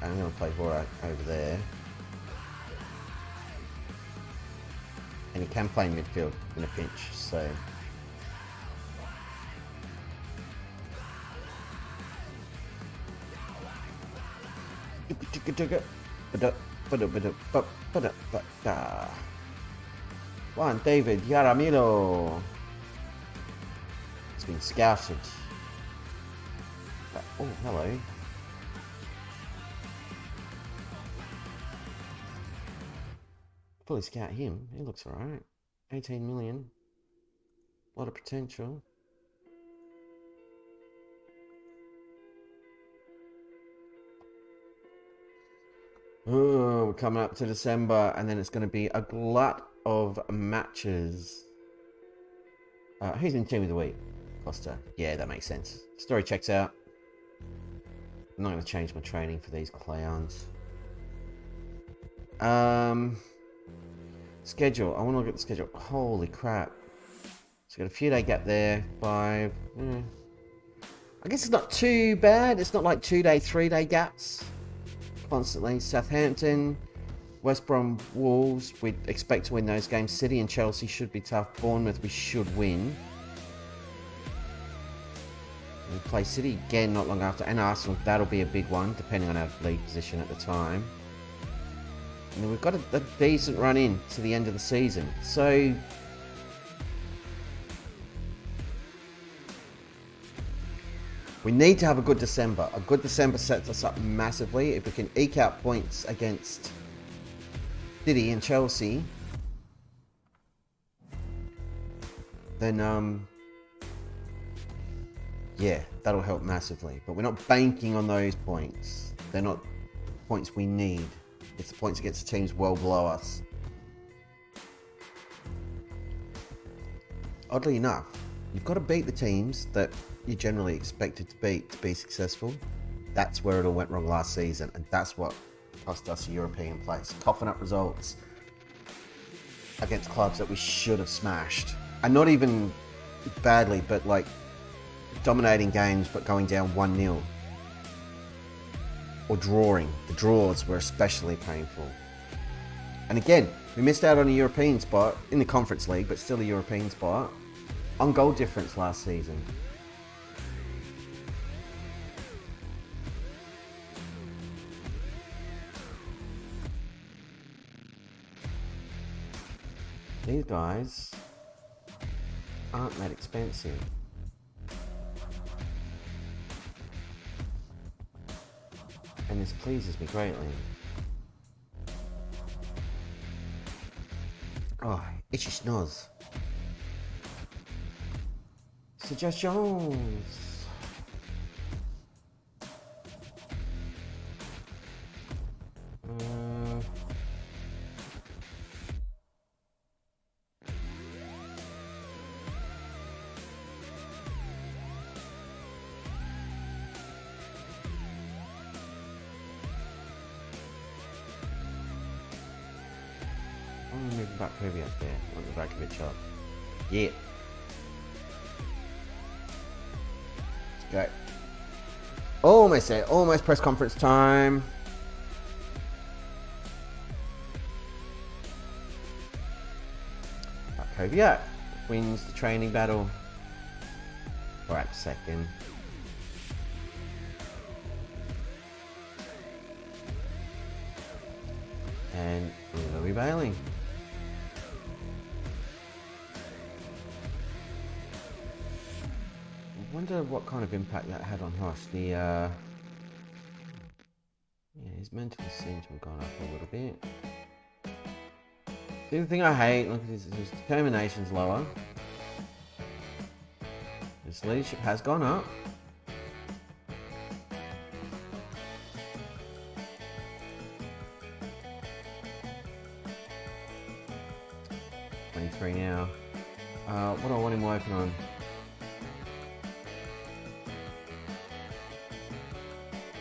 I'm going to play Vorak over there. And he can play midfield in a pinch, so... Juan David Yaramilo. It's been scouted. Oh, hello. Fully scout him. He looks alright. 18 million. A lot of potential. Oh, we're coming up to December, and then it's going to be a glut of matches. Who's in team of the week? Costa. Yeah, that makes sense. Story checks out. I'm not going to change my training for these clowns. Schedule. I want to look at the schedule. Holy crap. So got a few day gap there. 5. I guess it's not too bad. It's not like 2 day, 3 day gaps. Constantly. Southampton, West Brom, Wolves. We'd expect to win those games. City and Chelsea should be tough. Bournemouth we should win. We play City again not long after. And Arsenal. That'll be a big one, depending on our league position at the time. And then we've got a decent run in to the end of the season. So... we need to have a good December. A good December sets us up massively. If we can eke out points against City and Chelsea, then, yeah, that'll help massively. But we're not banking on those points. They're not points we need. It's the points against the teams well below us. Oddly enough, you've got to beat the teams that you're generally expected to beat to be successful. That's where it all went wrong last season, and that's what cost us a European place. Coughing up results against clubs that we should have smashed. And not even badly, but like dominating games but going down 1-0. Or drawing. The draws were especially painful. And again, we missed out on a European spot in the Conference League, but still a European spot. On goal difference last season. These guys aren't that expensive. And this pleases me greatly. Oh, itchy schnoz. Suggestions. I'm gonna move back over there. On the back of it shot. Yeah. Let's go. Almost there. Almost press conference time. Back wins the training battle. Alright, second. And Louis Bailey. I wonder what kind of impact that had on Hush. Yeah, his mental seems to have gone up a little bit. The other thing I hate, look, his determination's lower. His leadership has gone up. Now. What do I want him working on?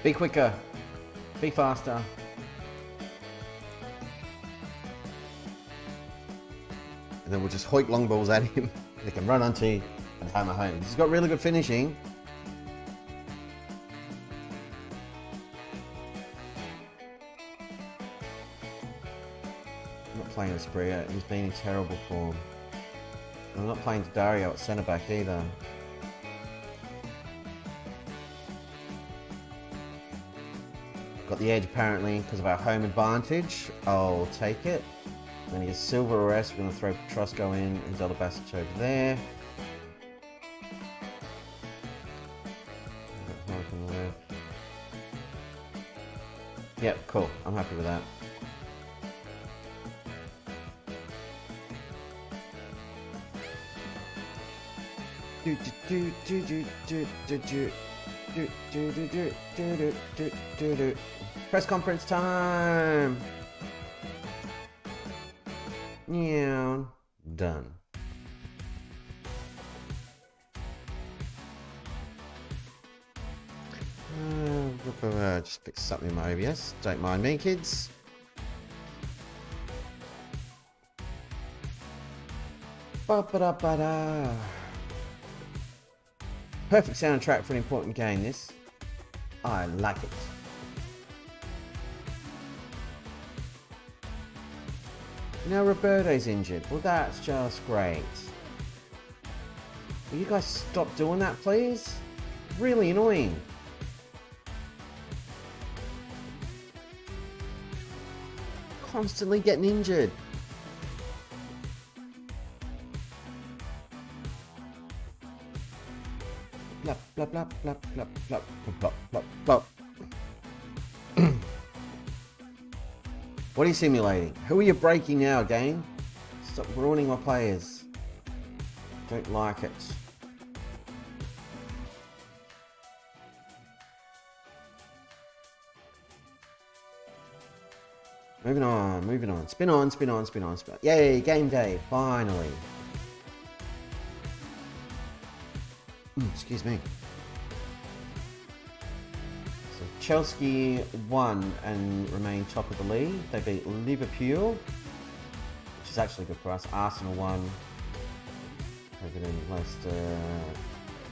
Be quicker. Be faster. And then we'll just hoik long balls at him. They can run onto and hammer home. He's got really good finishing. I'm not playing Espria. He's been in terrible form. I'm not playing Dario at centre back either. Got the edge apparently because of our home advantage. I'll take it. Then he has Silver or S. We're going to throw Petrosco in and Zelda Basic over there. Yep, cool. I'm happy with that. Press conference time. Yeah, done. Just fix something in my OBS. Don't mind me, kids. Ba-ba-da-ba-da. Perfect soundtrack for an important game, this. I like it. Now Roberto's injured. Well, that's just great. Will you guys stop doing that, please? Really annoying. Constantly getting injured. Blah, blah, blah, blah, blah, blah, blah, blah, blah. What are you simulating? Who are you breaking now, game? Stop ruining my players. Don't like it. Moving on, moving on. Spin on, spin on, spin on, spin on. Yay, game day, finally. Excuse me. So Chelsea won and remain top of the league. They beat Liverpool, which is actually good for us. Arsenal won. Everton, Leicester,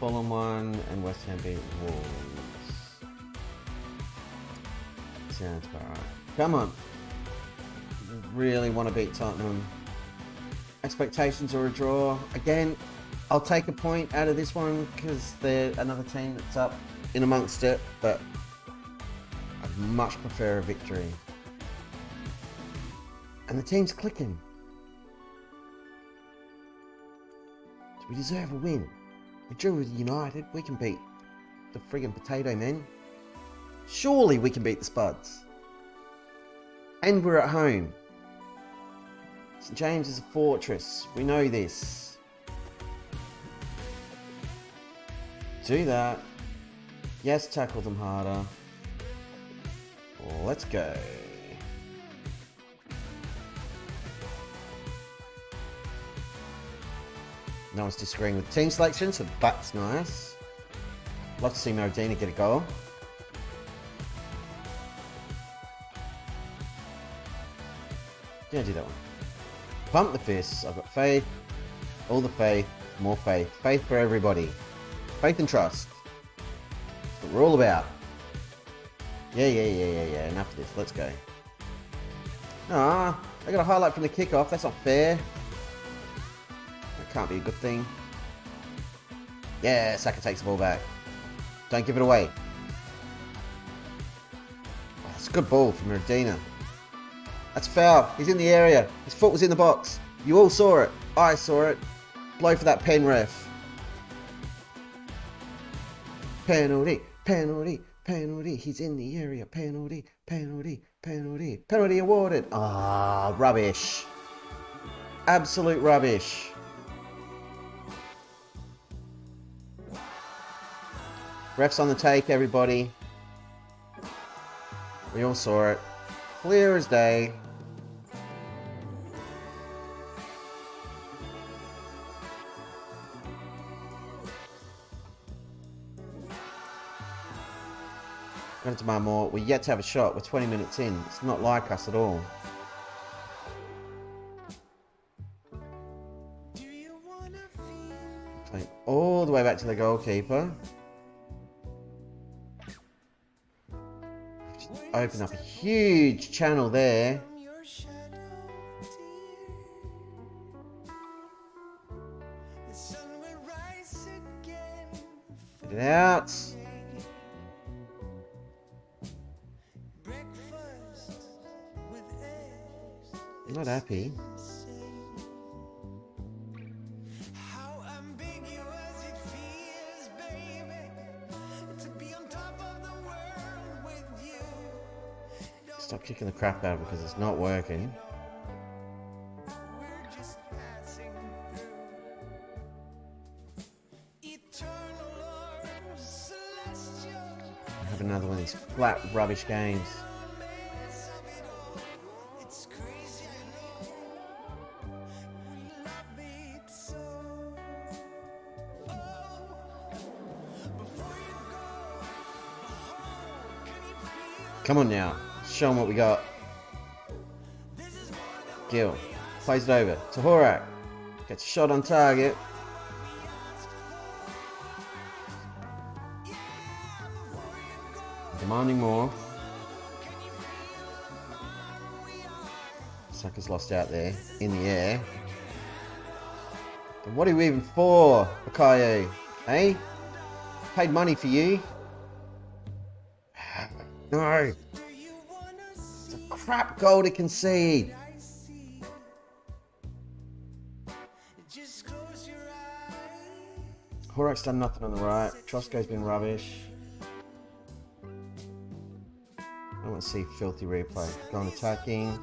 Fulham won, and West Ham beat Wolves. Sounds about right. Come on. Really want to beat Tottenham. Expectations are a draw. Again, I'll take a point out of this one because they're another team that's up in amongst it, but I'd much prefer a victory. And the team's clicking. So we deserve a win. We drew with United. We can beat the friggin' potato men. Surely we can beat the Spuds. And we're at home. St James is a fortress. We know this. Do that. Yes, tackle them harder. Let's go. No one's disagreeing with team selection, so that's nice. Love to see Maradina get a goal. Yeah, do that one. Pump the fists. I've got faith. All the faith. More faith. Faith for everybody. Faith and trust. That's what we're all about. Yeah. Enough of this. Let's go. Ah, I got a highlight from the kickoff. That's not fair. That can't be a good thing. Yeah, Saka takes the ball back. Don't give it away. Oh, that's a good ball from Maradina. That's foul. He's in the area. His foot was in the box. You all saw it. I saw it. Blow for that pen, ref. Penalty, penalty, penalty. He's in the area. Penalty, penalty, penalty. Penalty awarded. Ah, rubbish. Absolute rubbish. Ref's on the take, everybody. We all saw it. Clear as day. Going to demand more. We're yet to have a shot. We're 20 minutes in. It's not like us at all. Playing all the way back to the goalkeeper. Just open up a huge channel there. Get it out. I'm not happy. Stop kicking the crap out because it's not working. I have another one of these flat rubbish games. Come on now, show them what we got. Gil plays it over to Horak. Gets a shot on target. Demanding more. Saka's lost out there in the air. And what are we even for, Akayo? Hey? Paid money for you. No. It's a crap goal to concede. Horak's done nothing on the right. Trosko's been rubbish. I want to see filthy replay. Go on attacking.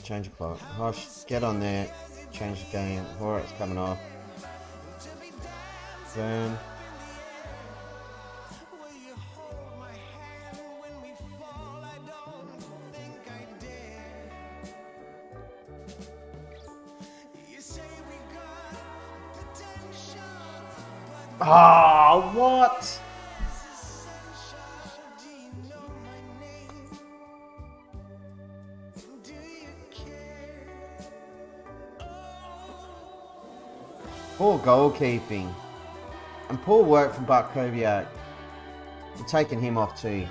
Change the clock. Hush, get on there. Change the game. Horak's coming off. Burn. Oh, what? Poor goalkeeping. And poor work from Bartkowiak. We're taking him off too.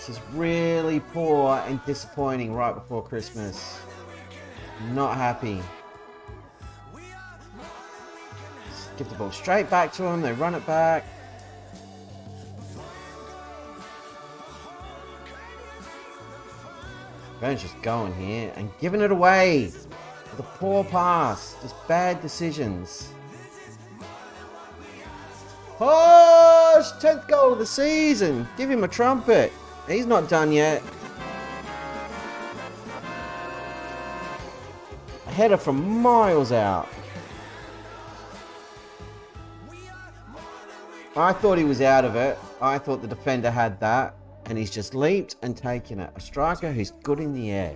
This is really poor and disappointing right before Christmas. Not happy. Just give the ball straight back to them. They run it back. Burns just going here and giving it away. With a poor pass. Just bad decisions. Oh, 10th goal of the season. Give him a trumpet. He's not done yet. A header from miles out. I thought he was out of it. I thought the defender had that. And he's just leaped and taken it. A striker who's good in the air.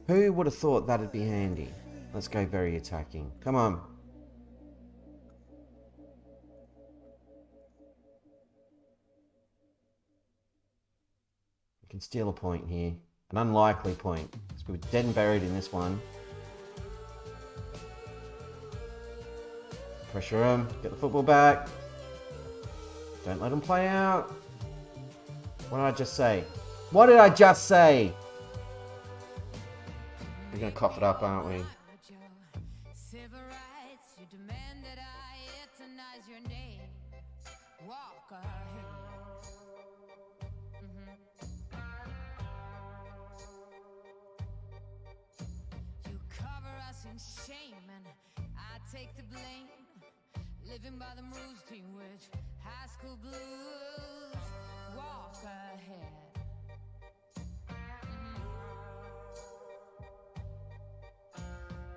Who would have thought that'd be handy? Let's go very attacking. Come on. Can steal a point here. An unlikely point. Because we were dead and buried in this one. Pressure him. Get the football back. Don't let him play out. What did I just say? What did I just say? We're going to cough it up, aren't we? Shame and I take the blame. Living by the rules, team which high school blues. Walk ahead.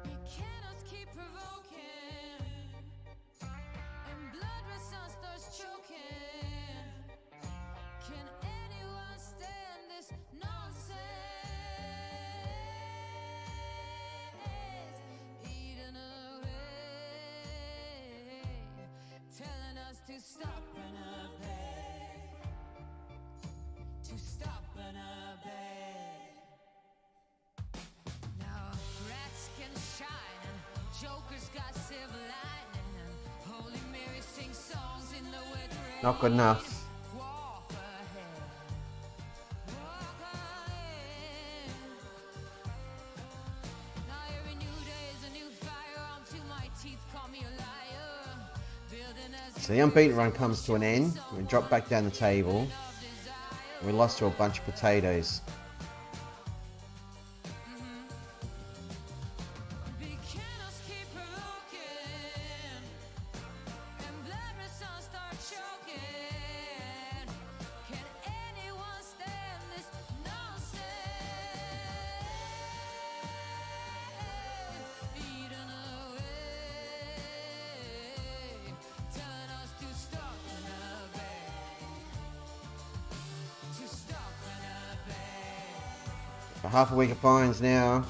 You cannot keep provoking, and blood resistance starts choking. Can anyone stand this nonsense? To stop and obey. To stop and obey. Now rats can shine and jokers got silver lightning and Holy Mary sings songs in the wet rain. Not good enough. Walk ahead. Walk ahead. Now every new day is a new fire. Until my teeth call me a liar. So the unbeaten run comes to an end. We drop back down the table. We lost to a bunch of potatoes. Half a week of fines now.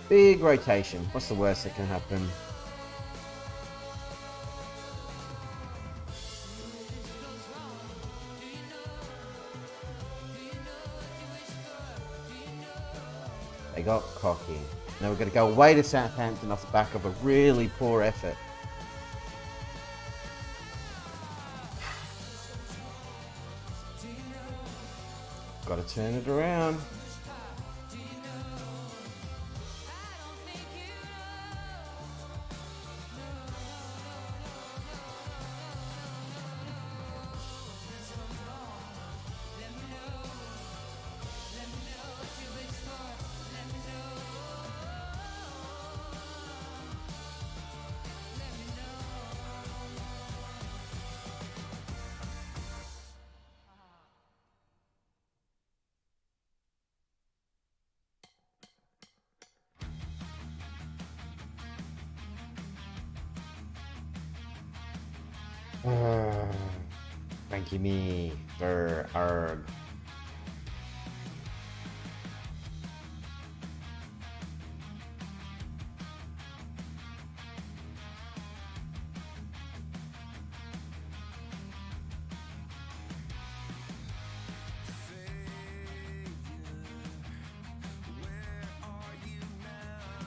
Big rotation. What's the worst that can happen? They got cocky. Now we're going to go away to Southampton off the back of a really poor effort. Got to turn it around. Thank you, me. Arg.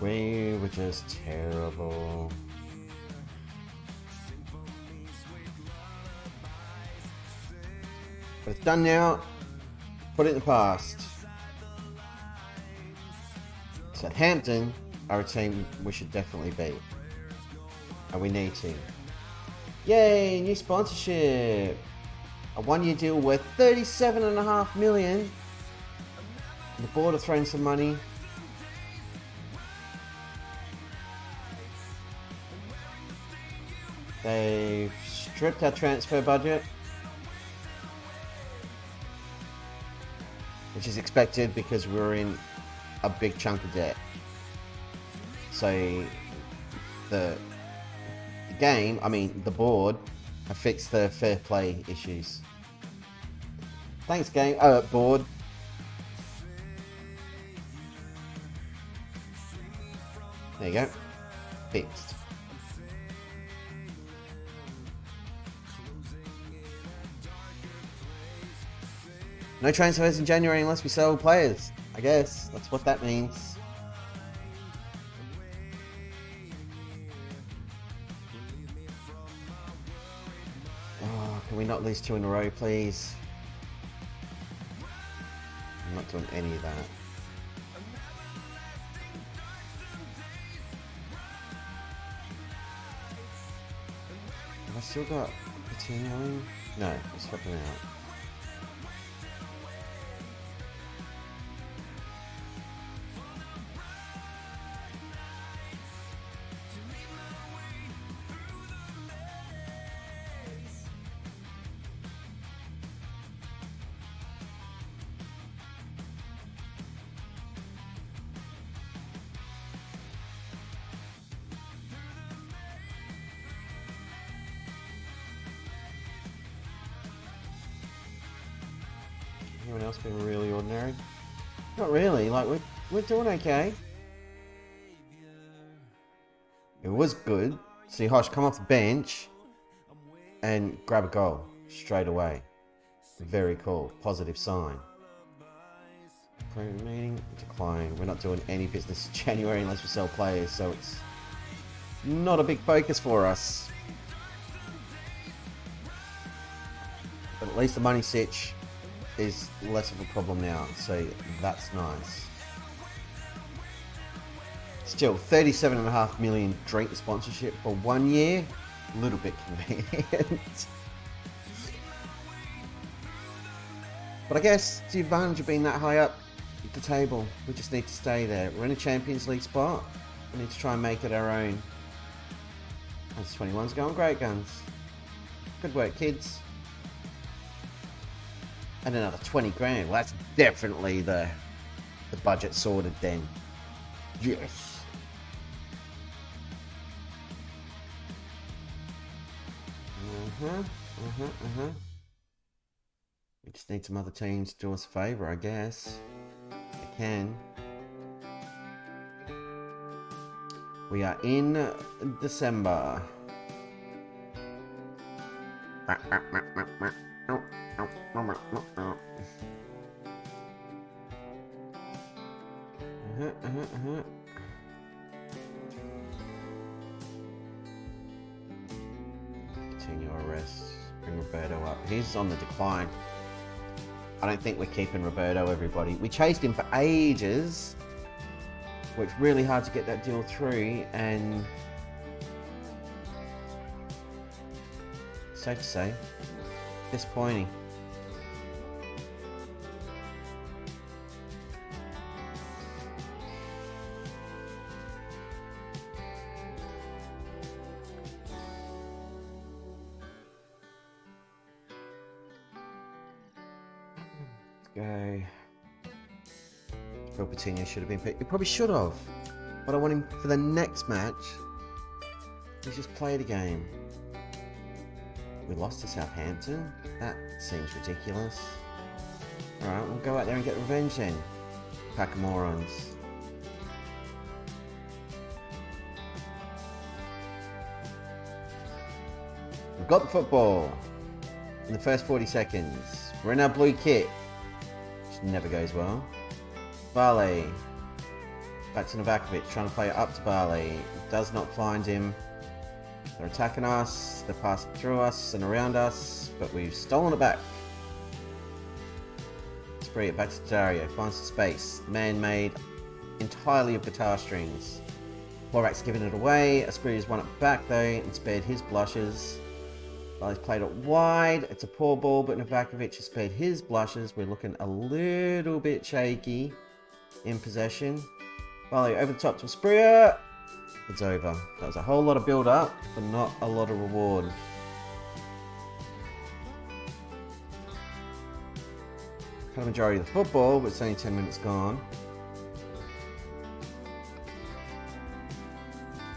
We were just terrible. But it's done now. Put it in the past. Southampton are a team we should definitely beat. And we need to. Yay, new sponsorship. A 1-year deal worth $37.5 million. The board have thrown some money. They've stripped our transfer budget, which is expected because we're in a big chunk of debt. So the board have fixed the fair play issues. Thanks, board. There you go. Fixed. No transfers in January unless we sell players. I guess that's what that means. Oh, can we not lose 2 in a row, please? I'm not doing any of that. Have I still got continuing? No, I'm swapping out. Anyone else been really ordinary? Not really, like we're doing okay. It was good. See Hosh come off the bench and grab a goal straight away. Very cool. Positive sign. Private meeting, decline. We're not doing any business in January unless we sell players, so it's not a big focus for us. But at least the money sitch is less of a problem now, so that's nice. Still, $37.5 million drink sponsorship for 1 year, a little bit convenient. But I guess the advantage of being that high up the table, we just need to stay there. We're in a Champions League spot. We need to try and make it our own. That's 21's going great, guns. Good work, kids. And another 20 grand. Well, that's definitely the budget sorted then. Yes. We just need some other teams to do us a favour, I guess. They can. We are in December. Continue arrest. Bring Roberto up. He's on the decline. I don't think we're keeping Roberto, everybody. We chased him for ages. Worked really hard to get that deal through, and safe to say, disappointing. Go. Phil Coutinho should have been picked. He probably should have. But I want him for the next match. He's just played a game. We lost to Southampton? That seems ridiculous. Alright, we'll go out there and get revenge then. Pack of morons. We've got the football in the first 40 seconds. We're in our blue kit, which never goes well. Barley. Back to Novakovic, trying to play it up to Barley. Does not find him. They're attacking us, they're passing through us and around us, but we've stolen it back. Spree it back to Dario, finds the space. The man made entirely of guitar strings. Lorak's giving it away. Asprey has won it back though and spared his blushes. Barley's played it wide. It's a poor ball, but Novakovic has spared his blushes. We're looking a little bit shaky in possession. Barley over the top to Asprey. It's over. That was a whole lot of build up, but not a lot of reward. Kind of majority of the football, but it's only 10 minutes gone.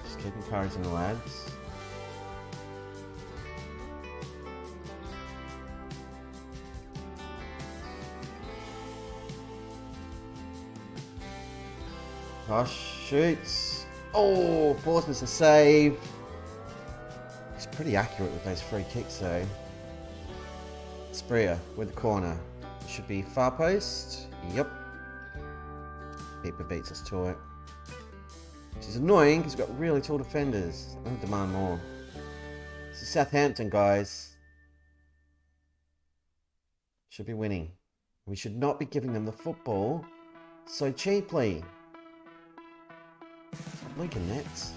Just keep encouraging the lads. Gosh, shoots. Oh, forces a save. He's pretty accurate with those free kicks though. Spreer with the corner. Should be far post. Yep. Keeper beats us to it. Which is annoying because we've got really tall defenders. I demand more. This is Southampton, guys. Should be winning. We should not be giving them the football so cheaply. Lincoln Nets.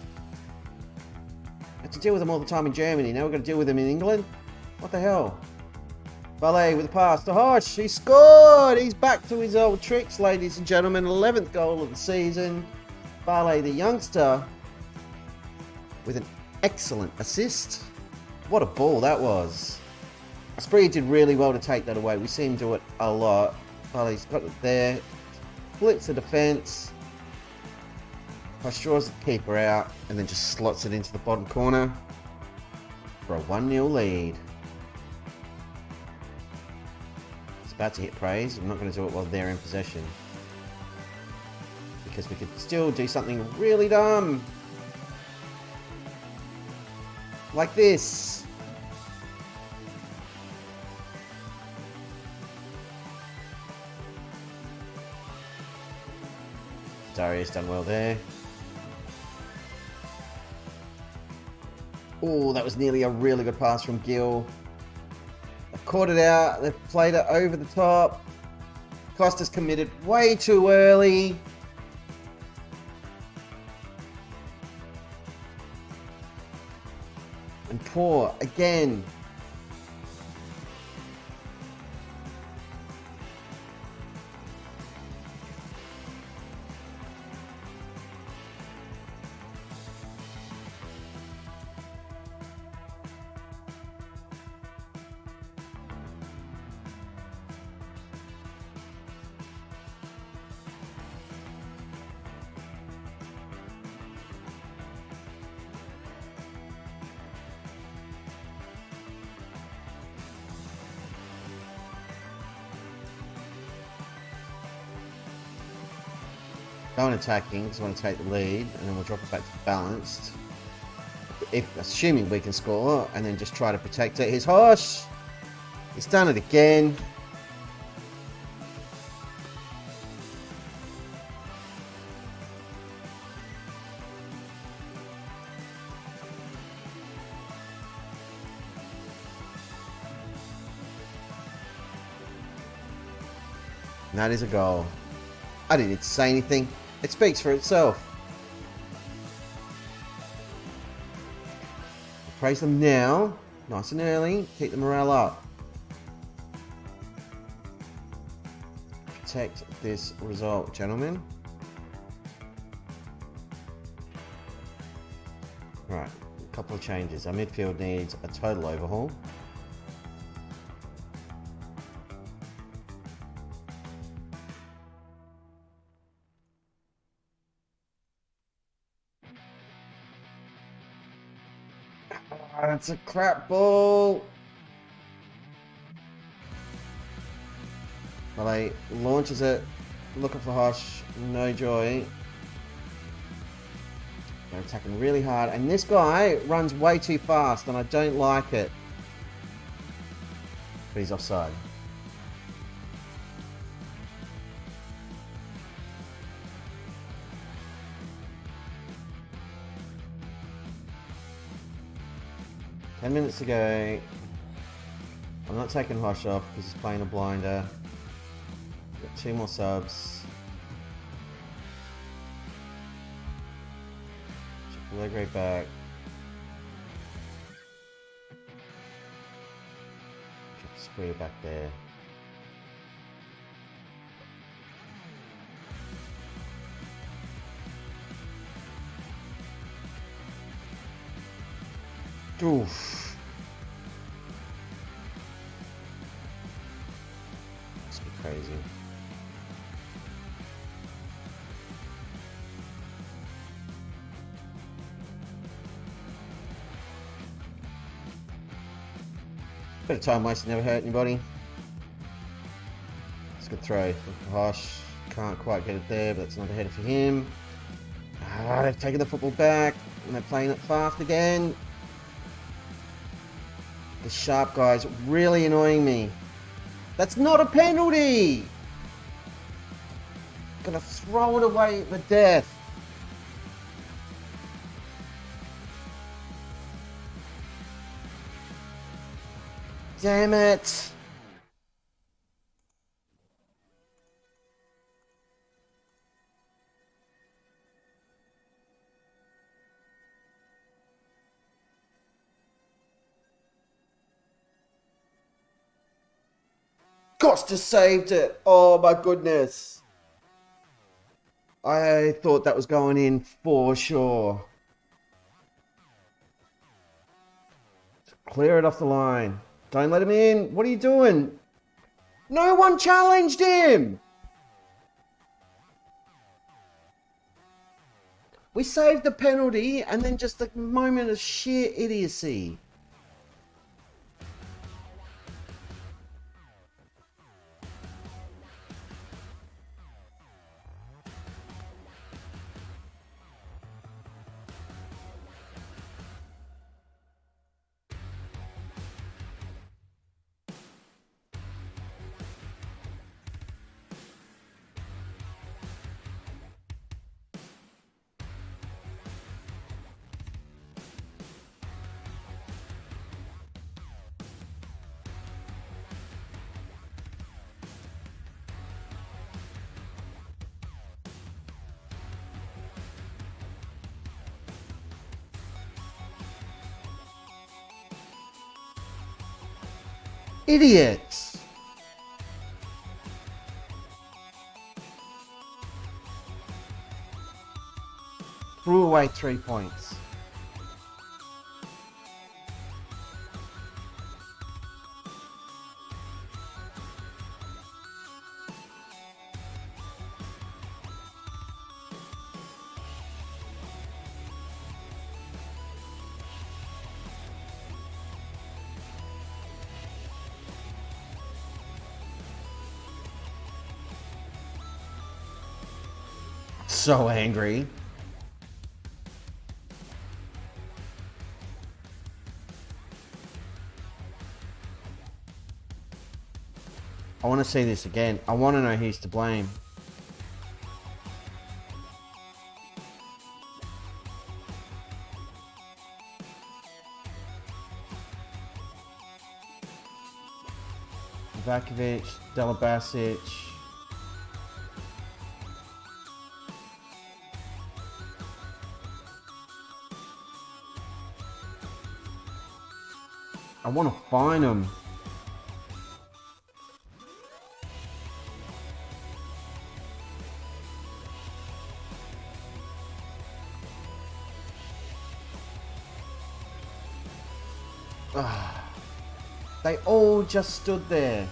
Had to deal with them all the time in Germany. Now we're going to deal with them in England? What the hell? Ballet with a pass to Hodge. He scored! He's back to his old tricks, ladies and gentlemen. 11th goal of the season. Ballet, the youngster, with an excellent assist. What a ball that was. Asprey did really well to take that away. We see him do it a lot. Ballet's got it there. Flips the defence. Draws the keeper out and then just slots it into the bottom corner for a 1-0 lead. It's about to hit praise. I'm not going to do it while they're in possession, because we could still do something really dumb. Like this. Darius done well there. Oh, that was nearly a really good pass from Gill. They've caught it out. They've played it over the top. Costa's committed way too early. And poor again. Go on attacking because I want to take the lead, and then we'll drop it back to balanced. Assuming we can score, and then just try to protect it. Here's Hosh. He's done it again. And that is a goal. I didn't need to say anything. It speaks for itself. Praise them now. Nice and early. Keep the morale up. Protect this result, gentlemen. Right, a couple of changes. Our midfield needs a total overhaul. That's a crap ball. Malay launches it, looking for Hosh, no joy. They're attacking really hard, and this guy runs way too fast, and I don't like it. But he's offside. Ten minutes to go. I'm not taking Hosh off because he's playing a blinder. Got 2 more subs. Check the leg right back. Check the square back there. Oof. Must be crazy. Bit of time wasted never hurt anybody. It's a good throw. Hosh can't quite get it there, but it's another header for him. They've taken the football back and they're playing it fast again. The sharp guy's really annoying me. That's not a penalty! Gonna throw it away at the death. Damn it! Costa saved it. Oh my goodness. I thought that was going in for sure. Clear it off the line. Don't let him in. What are you doing? No one challenged him. We saved the penalty and then just a moment of sheer idiocy. Idiots! Threw away 3 points. So angry. I want to see this again. I want to know who's to blame. Vakovic, Delabasic. I want to find him. They all just stood there.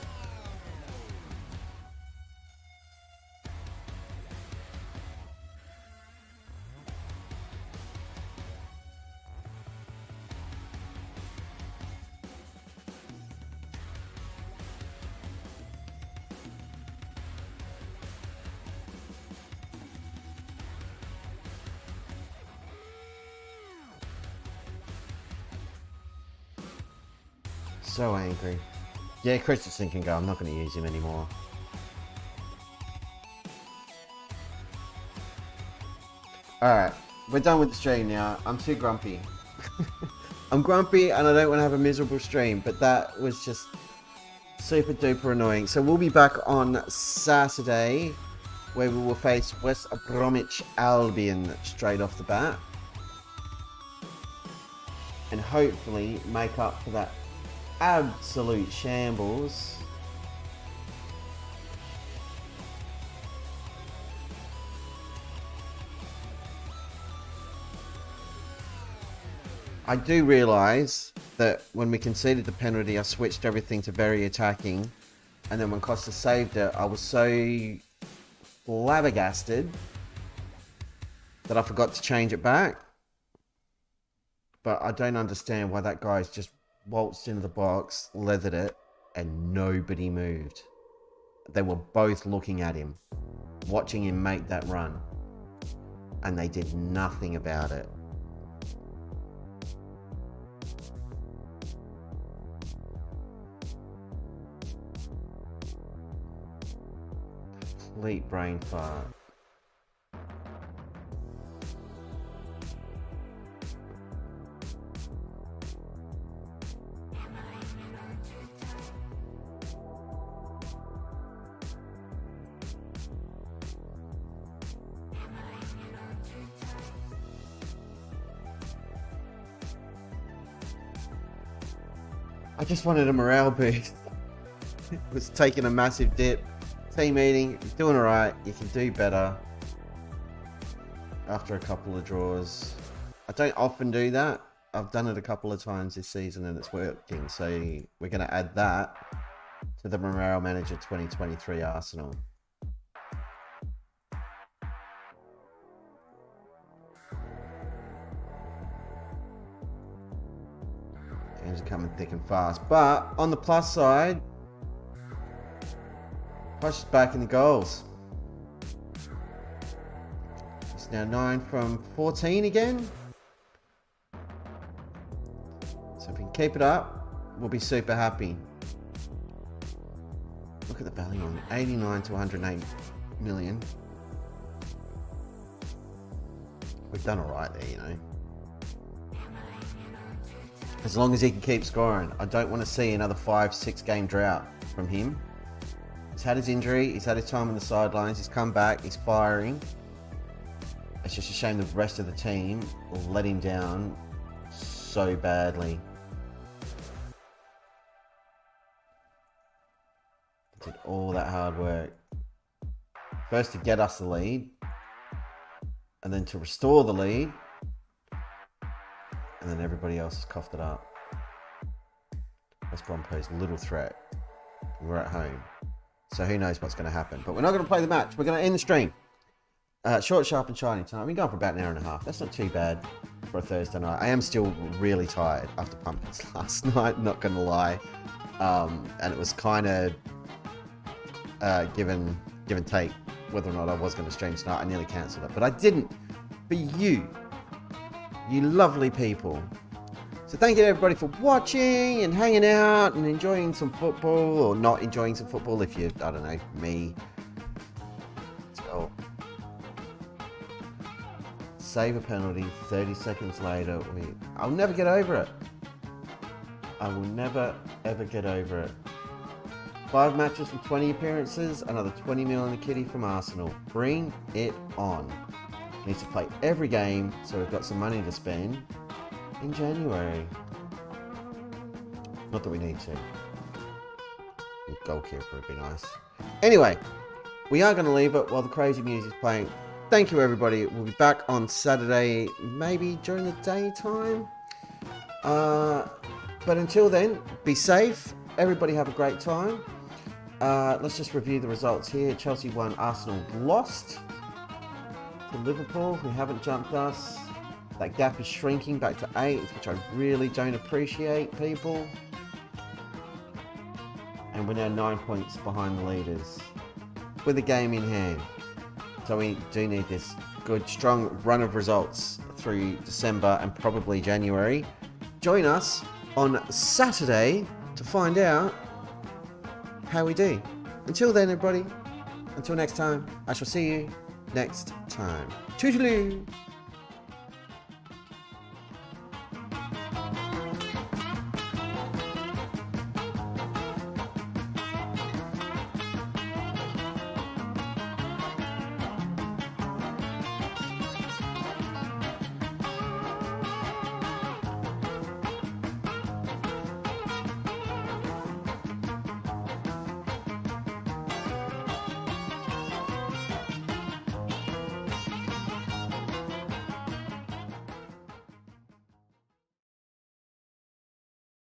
so angry. Yeah, Christensen can go. I'm not going to use him anymore. Alright, we're done with the stream now. I'm too grumpy. I'm grumpy and I don't want to have a miserable stream, but that was just super duper annoying. So we'll be back on Saturday, where we will face West Bromwich Albion straight off the bat. And hopefully make up for that absolute shambles I do realise that when we conceded the penalty, I switched everything to very attacking. And then when Costa saved it, I was so flabbergasted that I forgot to change it back. But I don't understand why that guy's just waltzed into the box, leathered it, and nobody moved. They were both looking at him, watching him make that run. And they did nothing about it. Complete brain fart. I just wanted a morale boost. It was taking a massive dip. Team meeting, you're doing alright, you can do better after a couple of draws. I don't often do that. I've done it a couple of times this season and it's working, so we're going to add that to the Morale Manager 2023 Arsenal. Games are coming thick and fast, but on the plus side, Posh is back in the goals. It's now 9 from 14 again. So if we can keep it up, we'll be super happy. Look at the value on 89 to 108 million. We've done alright there, you know. As long as he can keep scoring. I don't want to see another 5-6 game drought from him. He's had his injury, he's had his time on the sidelines, he's come back, he's firing. It's just a shame the rest of the team let him down so badly. Did all that hard work. First to get us the lead, and then to restore the lead, and then everybody else has coughed it up. West Brom posed little threat. We're at home. So who knows what's going to happen. But we're not going to play the match. We're going to end the stream. Short, sharp and shiny tonight. We've been going for about an hour and a half. That's not too bad for a Thursday night. I am still really tired after pumpkins last night, not going to lie. And it was kind of give and take whether or not I was going to stream tonight. I nearly cancelled it. But I didn't. For you lovely people. So thank you to everybody for watching and hanging out and enjoying some football, or not enjoying some football if you, I don't know, me. Let's go. Save a penalty, 30 seconds later. I'll never get over it. I will never, ever get over it. 5 matches from 20 appearances, another 20 mil in the kitty from Arsenal. Bring it on. Needs to play every game, so we've got some money to spend in January. Not that we need to. Goalkeeper would be nice. Anyway, we are going to leave it while the crazy music's playing. Thank you, everybody. We'll be back on Saturday, maybe during the daytime. But until then, be safe. Everybody have a great time. Let's just review the results here. Chelsea won, Arsenal lost to Liverpool, who haven't jumped us. That gap is shrinking back to 8, which I really don't appreciate, people. And we're now 9 points behind the leaders with a game in hand. So we do need this good, strong run of results through December and probably January. Join us on Saturday to find out how we do. Until then, everybody, until next time, I shall see you next time. Toodaloo!